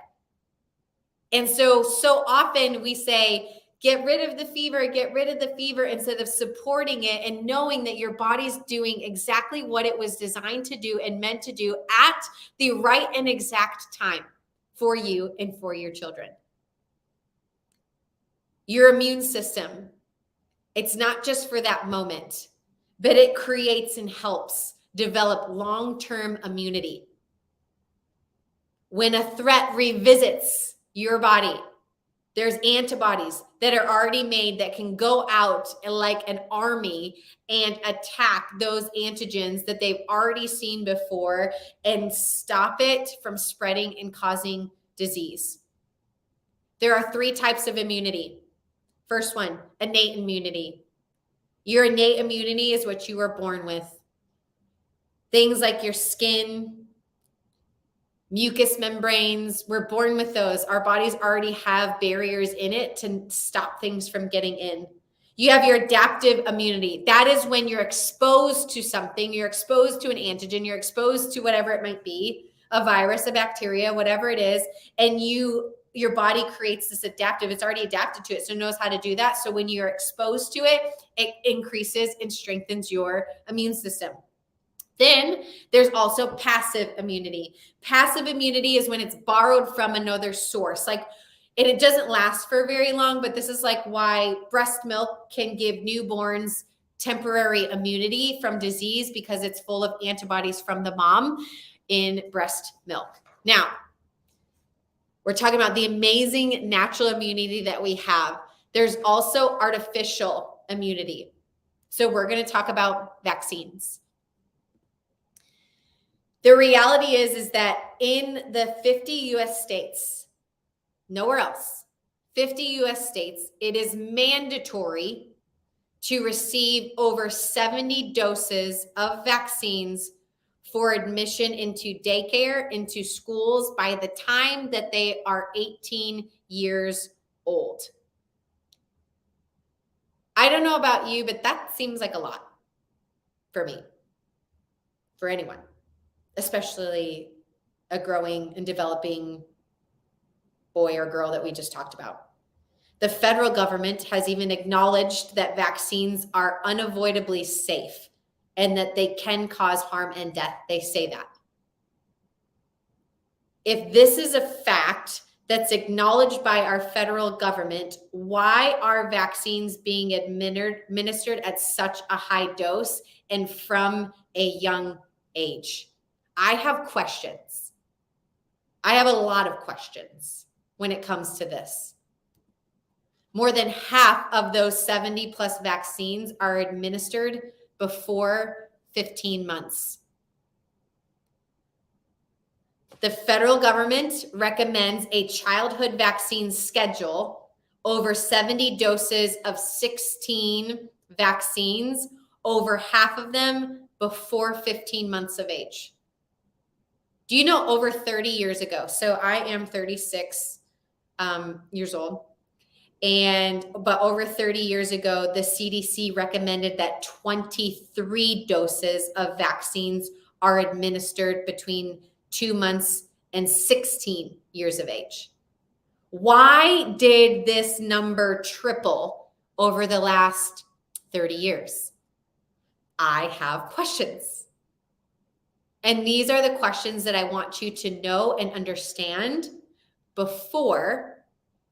And so often we say, get rid of the fever, instead of supporting it and knowing that your body's doing exactly what it was designed to do and meant to do at the right and exact time for you and for your children. Your immune system, it's not just for that moment, but it creates and helps develop long-term immunity. When a threat revisits your body, There's antibodies that are already made that can go out like an army and attack those antigens that they've already seen before and stop it from spreading and causing disease. There are 3 types of immunity. First one, innate immunity. Your innate immunity is what you were born with. Things like your skin, mucous membranes, we're born with those. Our bodies already have barriers in it to stop things from getting in. You have your adaptive immunity. That is when you're exposed to something, you're exposed to an antigen, you're exposed to whatever it might be, a virus, a bacteria, whatever it is, and your body creates this adaptive. It's already adapted to it, so it knows how to do that. So when you're exposed to it, it increases and strengthens your immune system. Then there's also passive immunity. Passive immunity is when it's borrowed from another source. And it doesn't last for very long, but this is like why breast milk can give newborns temporary immunity from disease, because it's full of antibodies from the mom in breast milk. Now, we're talking about the amazing natural immunity that we have. There's also artificial immunity. So we're going to talk about vaccines. The reality is that in the 50 US states, nowhere else, 50 US states, it is mandatory to receive over 70 doses of vaccines for admission into daycare, into schools by the time that they are 18 years old. I don't know about you, but that seems like a lot for me, for anyone, especially a growing and developing boy or girl that we just talked about. The federal government has even acknowledged that vaccines are unavoidably safe and that they can cause harm and death. They say that. If this is a fact that's acknowledged by our federal government, why are vaccines being administered at such a high dose and from a young age? I have questions. I have a lot of questions when it comes to this. More than half of those 70 plus vaccines are administered before 15 months. The federal government recommends a childhood vaccine schedule over 70 doses of 16 vaccines, over half of them before 15 months of age. Do you know over 30 years ago? So I am 36 years old. But over 30 years ago, the CDC recommended that 23 doses of vaccines are administered between 2 months and 16 years of age. Why did this number triple over the last 30 years? I have questions. And these are the questions that I want you to know and understand before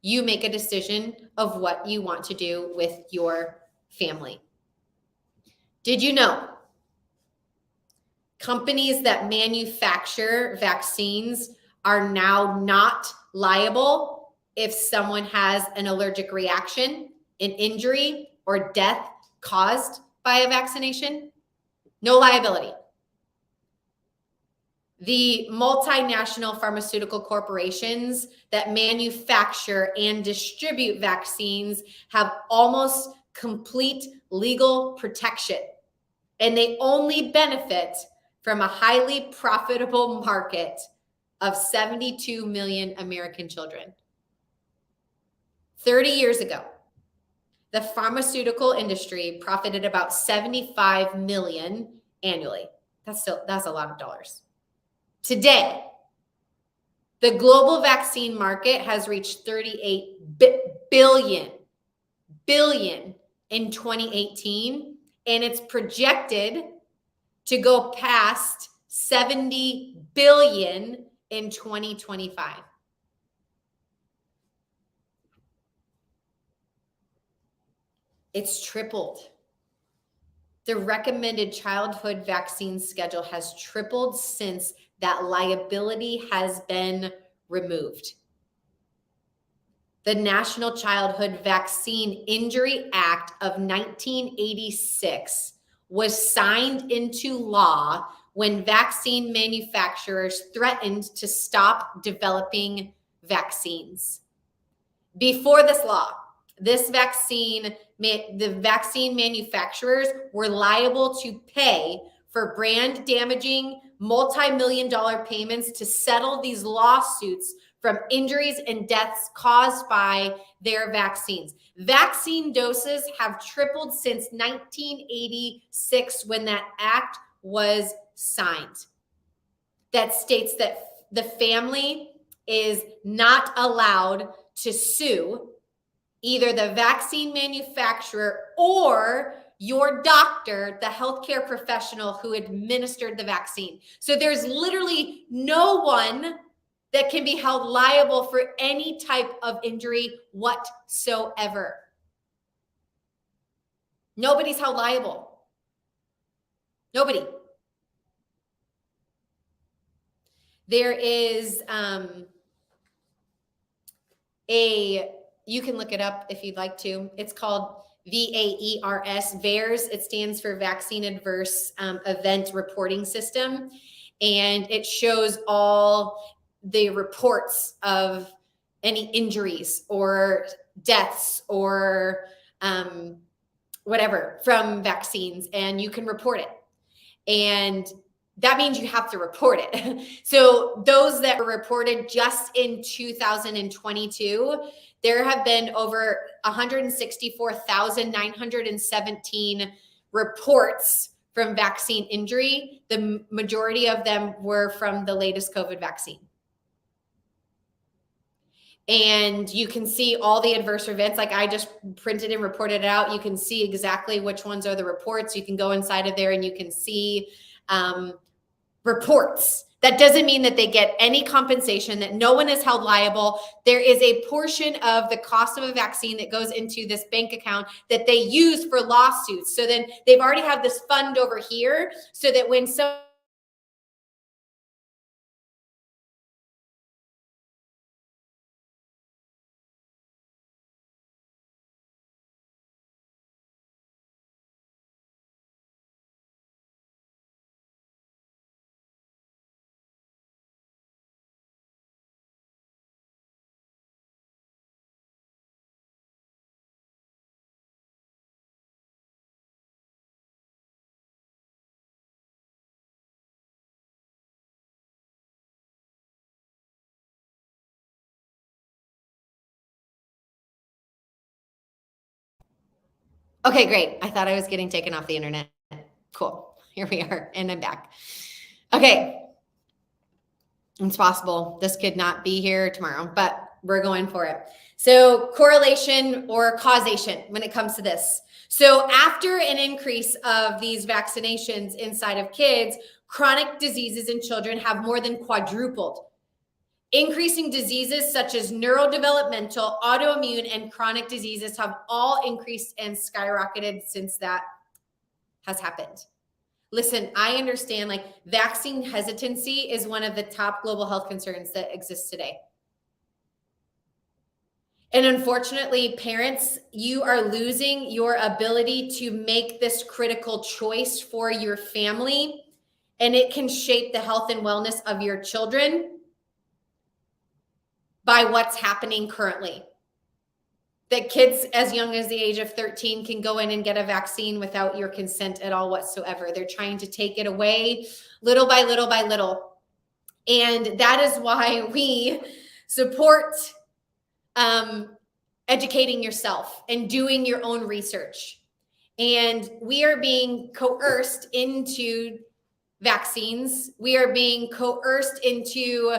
you make a decision of what you want to do with your family. Did you know companies that manufacture vaccines are now not liable if someone has an allergic reaction, an injury, or death caused by a vaccination? No liability. The multinational pharmaceutical corporations that manufacture and distribute vaccines have almost complete legal protection, and they only benefit from a highly profitable market of 72 million American children. 30 years ago, the pharmaceutical industry profited about 75 million annually. That's a lot of dollars. Today, the global vaccine market has reached 38 billion in 2018, and it's projected to go past 70 billion in 2025. It's tripled. The recommended childhood vaccine schedule has tripled since that liability has been removed. the National Childhood Vaccine Injury Act of 1986 was signed into law when vaccine manufacturers threatened to stop developing vaccines. Before this law, the vaccine manufacturers were liable to pay for brand damaging multi-million-dollar payments to settle these lawsuits from injuries and deaths caused by their vaccines. Vaccine doses have tripled since 1986 when that act was signed. That states that the family is not allowed to sue either the vaccine manufacturer or your doctor, the healthcare professional who administered the vaccine. So there's literally no one that can be held liable for any type of injury whatsoever. Nobody's held liable. Nobody. There is you can look it up if you'd like to. It's called VAERS. It stands for Vaccine Adverse Event Reporting System. And it shows all the reports of any injuries or deaths or whatever from vaccines, and you can report it. And that means you have to report it. So those that were reported just in 2022, there have been over 164,917 reports from vaccine injury. The majority of them were from the latest COVID vaccine. And you can see all the adverse events. Like I just printed and reported it out. You can see exactly which ones are the reports. You can go inside of there and you can see reports. That doesn't mean that they get any compensation, that no one is held liable. There is a portion of the cost of a vaccine that goes into this bank account that they use for lawsuits. So then they've already have this fund over here so that when some Okay, great. I thought I was getting taken off the internet. Cool. Here we are, and I'm back. Okay. It's possible this could not be here tomorrow, but we're going for it. So correlation or causation when it comes to this. So after an increase of these vaccinations inside of kids, chronic diseases in children have more than quadrupled. Increasing diseases such as neurodevelopmental, autoimmune, and chronic diseases have all increased and skyrocketed since that has happened. Listen, I understand like vaccine hesitancy is one of the top global health concerns that exists today. And unfortunately, parents, you are losing your ability to make this critical choice for your family, and it can shape the health and wellness of your children by what's happening currently. That kids as young as the age of 13 can go in and get a vaccine without your consent at all whatsoever. They're trying to take it away little by little by little. And that is why we support educating yourself and doing your own research. And we are being coerced into vaccines. We are being coerced into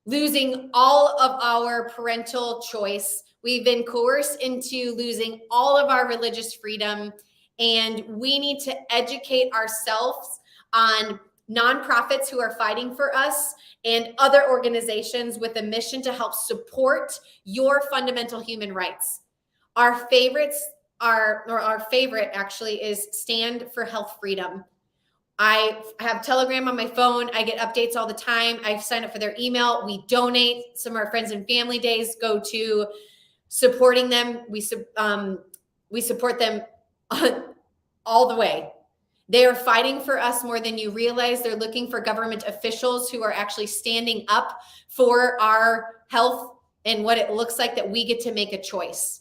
losing all of our parental choice. We've been coerced into losing all of our religious freedom. And we need to educate ourselves on nonprofits who are fighting for us and other organizations with a mission to help support your fundamental human rights. Our favorite actually is Stand for Health Freedom. I have Telegram on my phone. I get updates all the time. I've signed up for their email. We donate. Some of our friends and family days go to supporting them. We support them all the way. They are fighting for us more than you realize. They're looking for government officials who are actually standing up for our health and what it looks like that we get to make a choice.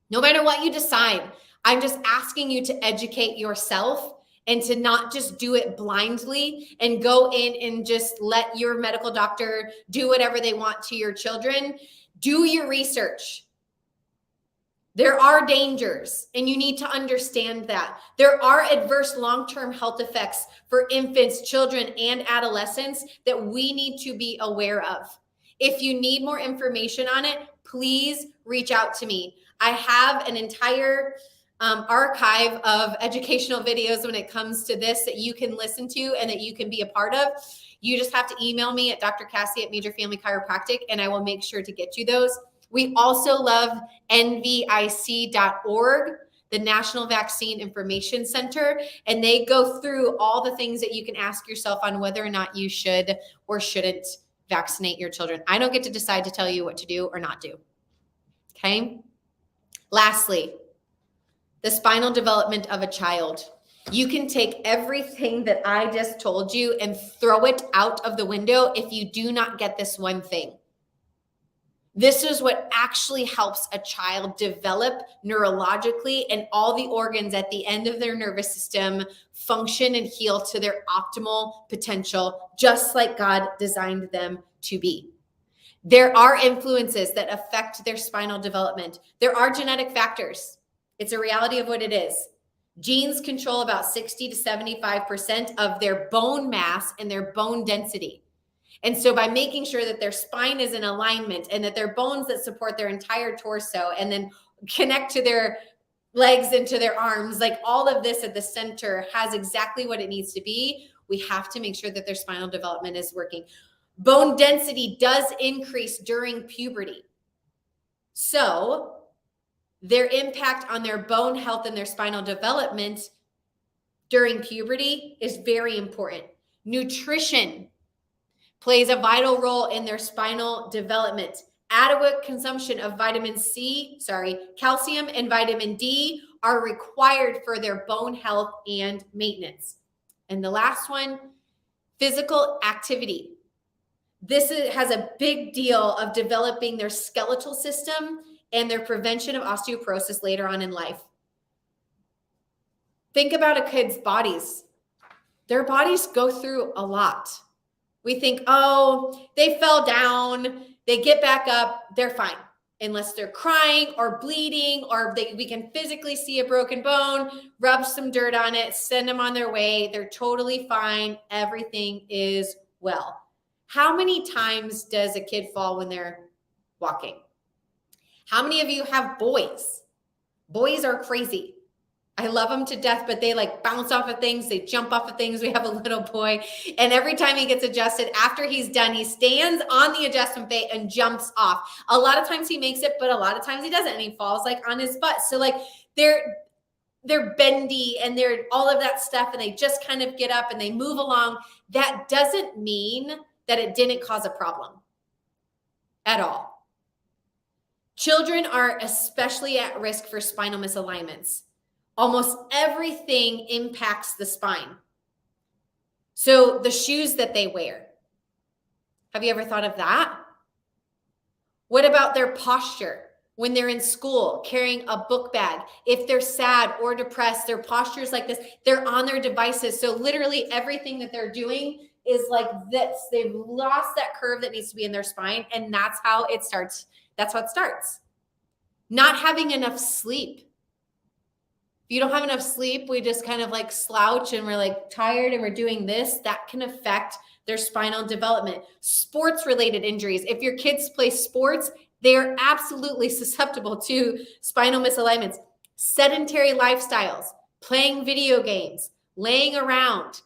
No matter what you decide, I'm just asking you to educate yourself and to not just do it blindly and go in and just let your medical doctor do whatever they want to your children. Do your research. There are dangers, and you need to understand that. There are adverse long-term health effects for infants, children, and adolescents that we need to be aware of. If you need more information on it, please reach out to me. I have an entire archive of educational videos when it comes to this that you can listen to and that you can be a part of. You just have to email me at drcassie@majorfamilychiropractic, and I will make sure to get you those. We also love nvic.org, the National Vaccine Information Center, and they go through all the things that you can ask yourself on whether or not you should or shouldn't vaccinate your children. I don't get to decide to tell you what to do or not do. Okay? Lastly, the spinal development of a child. You can take everything that I just told you and throw it out of the window if you do not get this one thing. This is what actually helps a child develop neurologically, and all the organs at the end of their nervous system function and heal to their optimal potential, just like God designed them to be. There are influences that affect their spinal development. There are genetic factors. It's a reality of what it is. Genes control about 60 to 75% of their bone mass and their bone density. And so by making sure that their spine is in alignment and that their bones that support their entire torso and then connect to their legs and to their arms, like all of this at the center has exactly what it needs to be, we have to make sure that their spinal development is working. Bone density does increase during puberty. So their impact on their bone health and their spinal development during puberty is very important. Nutrition plays a vital role in their spinal development. Adequate consumption of calcium and vitamin D are required for their bone health and maintenance. And the last one, physical activity. This has a big deal of developing their skeletal system and their prevention of osteoporosis later on in life. Think about a kid's bodies. Their bodies go through a lot. We think, oh, they fell down, they get back up, they're fine. Unless they're crying or bleeding, or we can physically see a broken bone, rub some dirt on it, send them on their way. They're totally fine. Everything is well. How many times does a kid fall when they're walking? How many of you have boys? Boys are crazy. I love them to death, but they like bounce off of things. They jump off of things. We have a little boy, and every time he gets adjusted, after he's done, he stands on the adjustment bait and jumps off. A lot of times he makes it, but a lot of times he doesn't, and he falls like on his butt. So like they're bendy and they're all of that stuff, and they just kind of get up and they move along. That doesn't mean that it didn't cause a problem at all. Children are especially at risk for spinal misalignments. Almost everything impacts the spine. So the shoes that they wear, have you ever thought of that? What about their posture when they're in school, carrying a book bag? If they're sad or depressed, their posture is like this. They're on their devices. So literally everything that they're doing is like this. They've lost that curve that needs to be in their spine, and that's how it starts. That's how it starts. Not having enough sleep. If you don't have enough sleep, we just kind of like slouch and we're like tired and we're doing this. That can affect their spinal development. Sports-related injuries. If your kids play sports, they are absolutely susceptible to spinal misalignments. Sedentary lifestyles, playing video games, laying around,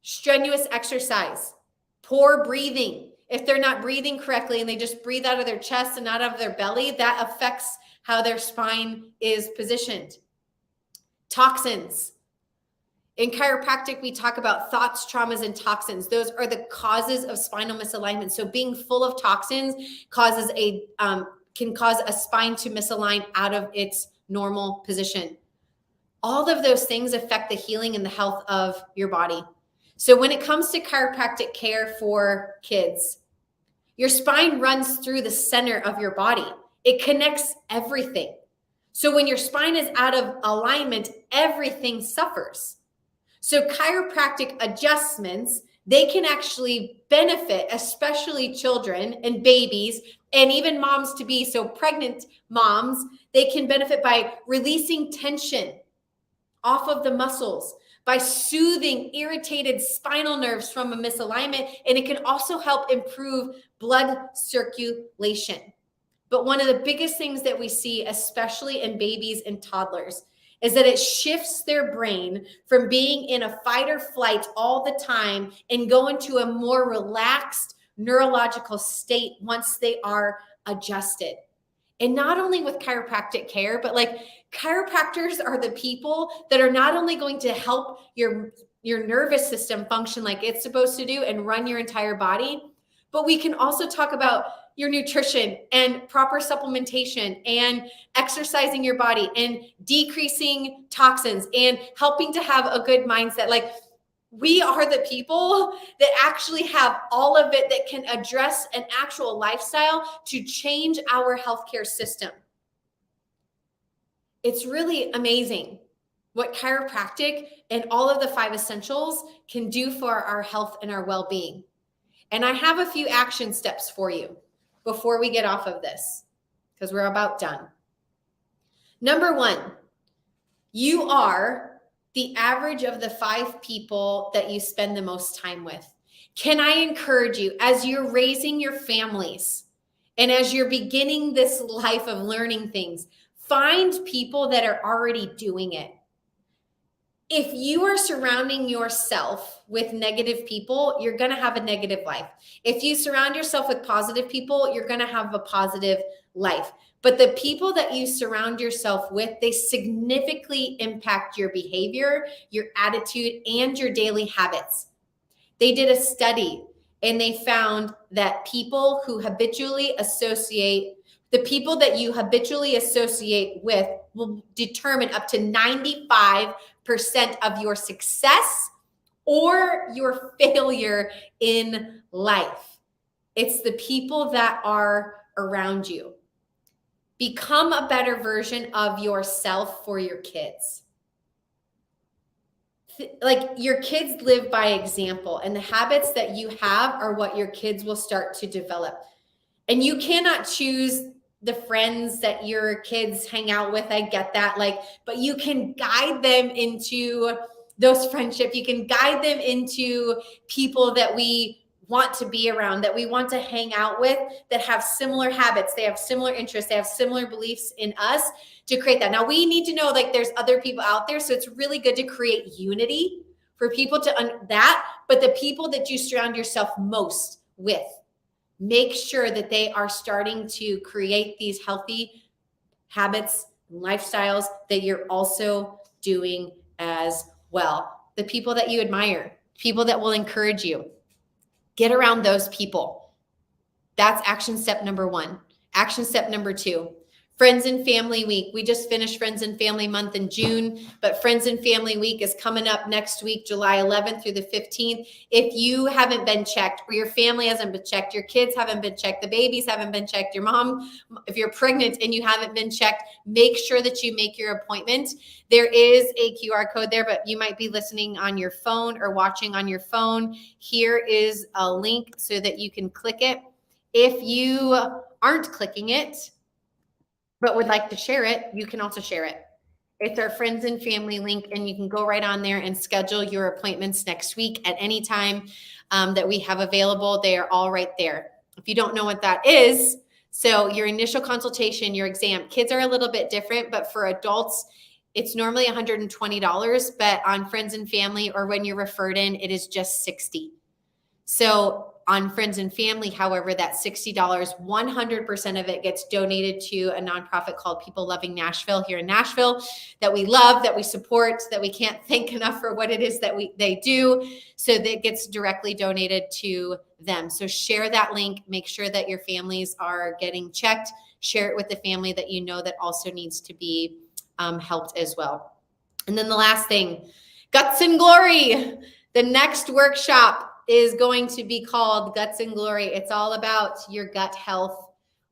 strenuous exercise, poor breathing. If they're not breathing correctly and they just breathe out of their chest and not out of their belly, that affects how their spine is positioned. Toxins. In chiropractic, we talk about thoughts, traumas, and toxins. Those are the causes of spinal misalignment. So being full of toxins can cause a spine to misalign out of its normal position. All of those things affect the healing and the health of your body. So when it comes to chiropractic care for kids, your spine runs through the center of your body. It connects everything. So when your spine is out of alignment, everything suffers. So chiropractic adjustments, they can actually benefit, especially children and babies and even moms to be, so pregnant moms, they can benefit by releasing tension off of the muscles, by soothing irritated spinal nerves from a misalignment, and it can also help improve blood circulation. But one of the biggest things that we see, especially in babies and toddlers, is that it shifts their brain from being in a fight or flight all the time and go into a more relaxed neurological state once they are adjusted. And not only with chiropractic care, but like chiropractors are the people that are not only going to help your nervous system function like it's supposed to do and run your entire body, but we can also talk about your nutrition and proper supplementation and exercising your body and decreasing toxins and helping to have a good mindset. Like, we are the people that actually have all of it that can address an actual lifestyle to change our healthcare system. It's really amazing what chiropractic and all of the 5 essentials can do for our health and our well-being. And I have a few action steps for you before we get off of this, because we're about done. Number 1, you are the average of the 5 people that you spend the most time with. Can I encourage you, as you're raising your families and as you're beginning this life of learning things, find people that are already doing it. If you are surrounding yourself with negative people, you're going to have a negative life. If you surround yourself with positive people, you're going to have a positive life. But the people that you surround yourself with, they significantly impact your behavior, your attitude, and your daily habits. They did a study and they found that the people that you habitually associate with will determine up to 95% of your success or your failure in life. It's the people that are around you. Become a better version of yourself for your kids. Like, your kids live by example, and the habits that you have are what your kids will start to develop. And you cannot choose the friends that your kids hang out with. I get that. But you can guide them into those friendships. You can guide them into people that we want to be around, that we want to hang out with, that have similar habits, they have similar interests, they have similar beliefs in us, to create that. Now, we need to know there's other people out there, so it's really good to create unity for people to that, but the people that you surround yourself most with, make sure that they are starting to create these healthy habits and lifestyles that you're also doing as well. The people that you admire, people that will encourage you, get around those people. That's action step number 1. Action step number 2, Friends and Family Week. We just finished Friends and Family Month in June, but Friends and Family Week is coming up next week, July 11th through the 15th. If you haven't been checked, or your family hasn't been checked, your kids haven't been checked, the babies haven't been checked, your mom, if you're pregnant and you haven't been checked, make sure that you make your appointment. There is a QR code there, but you might be listening on your phone or watching on your phone. Here is a link so that you can click it. If you aren't clicking it, but would like to share it, you can also share it. It's our Friends and Family link, and you can go right on there and schedule your appointments next week at any time that we have available. They are all right there. If you don't know what that is, so your initial consultation, your exam, kids are a little bit different, but for adults, it's normally $120, but on Friends and Family or when you're referred in, it is just $60. So On friends and family, however, that $60, 100% of it gets donated to a nonprofit called People Loving Nashville here in Nashville that we love, that we support, that we can't thank enough for what it is that they do. So that gets directly donated to them. So share that link. Make sure that your families are getting checked. Share it with the family that you know that also needs to be helped as well. And then the last thing, Guts and Glory. The next workshop is going to be called Guts and Glory. It's all about your gut health.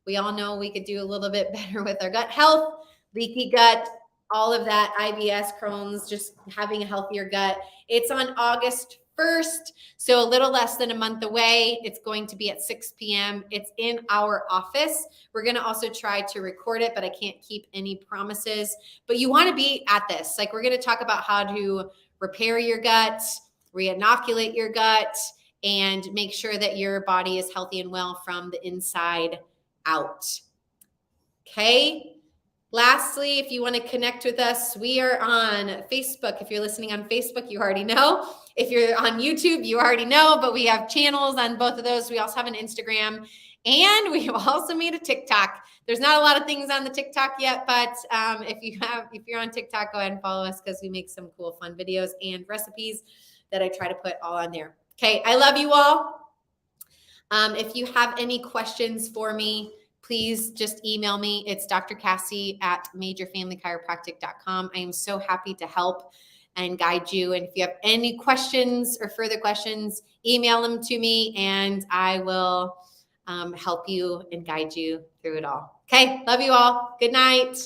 We all know we could do a little bit better with our gut health, leaky gut, all of that, IBS, Crohn's, just having a healthier gut. It's on August 1st, so a little less than a month away. It's going to be at 6 p.m. It's in our office. We're going to also try to record it, but I can't keep any promises. But you want to be at this. Like, we're going to talk about how to repair your gut, re-inoculate your gut, and make sure that your body is healthy and well from the inside out. Okay. Lastly, if you want to connect with us, we are on Facebook. If you're listening on Facebook, you already know. If you're on YouTube, you already know, but we have channels on both of those. We also have an Instagram, and we have also made a TikTok. There's not a lot of things on the TikTok yet, but if you're on TikTok, go ahead and follow us because we make some cool, fun videos and recipes that I try to put all on there. Okay, I love you all. If you have any questions for me, please just email me. It's drcassie@majorfamilychiropractic.com. I am so happy to help and guide you. And if you have any questions or further questions, email them to me and I will help you and guide you through it all. Okay, love you all. Good night.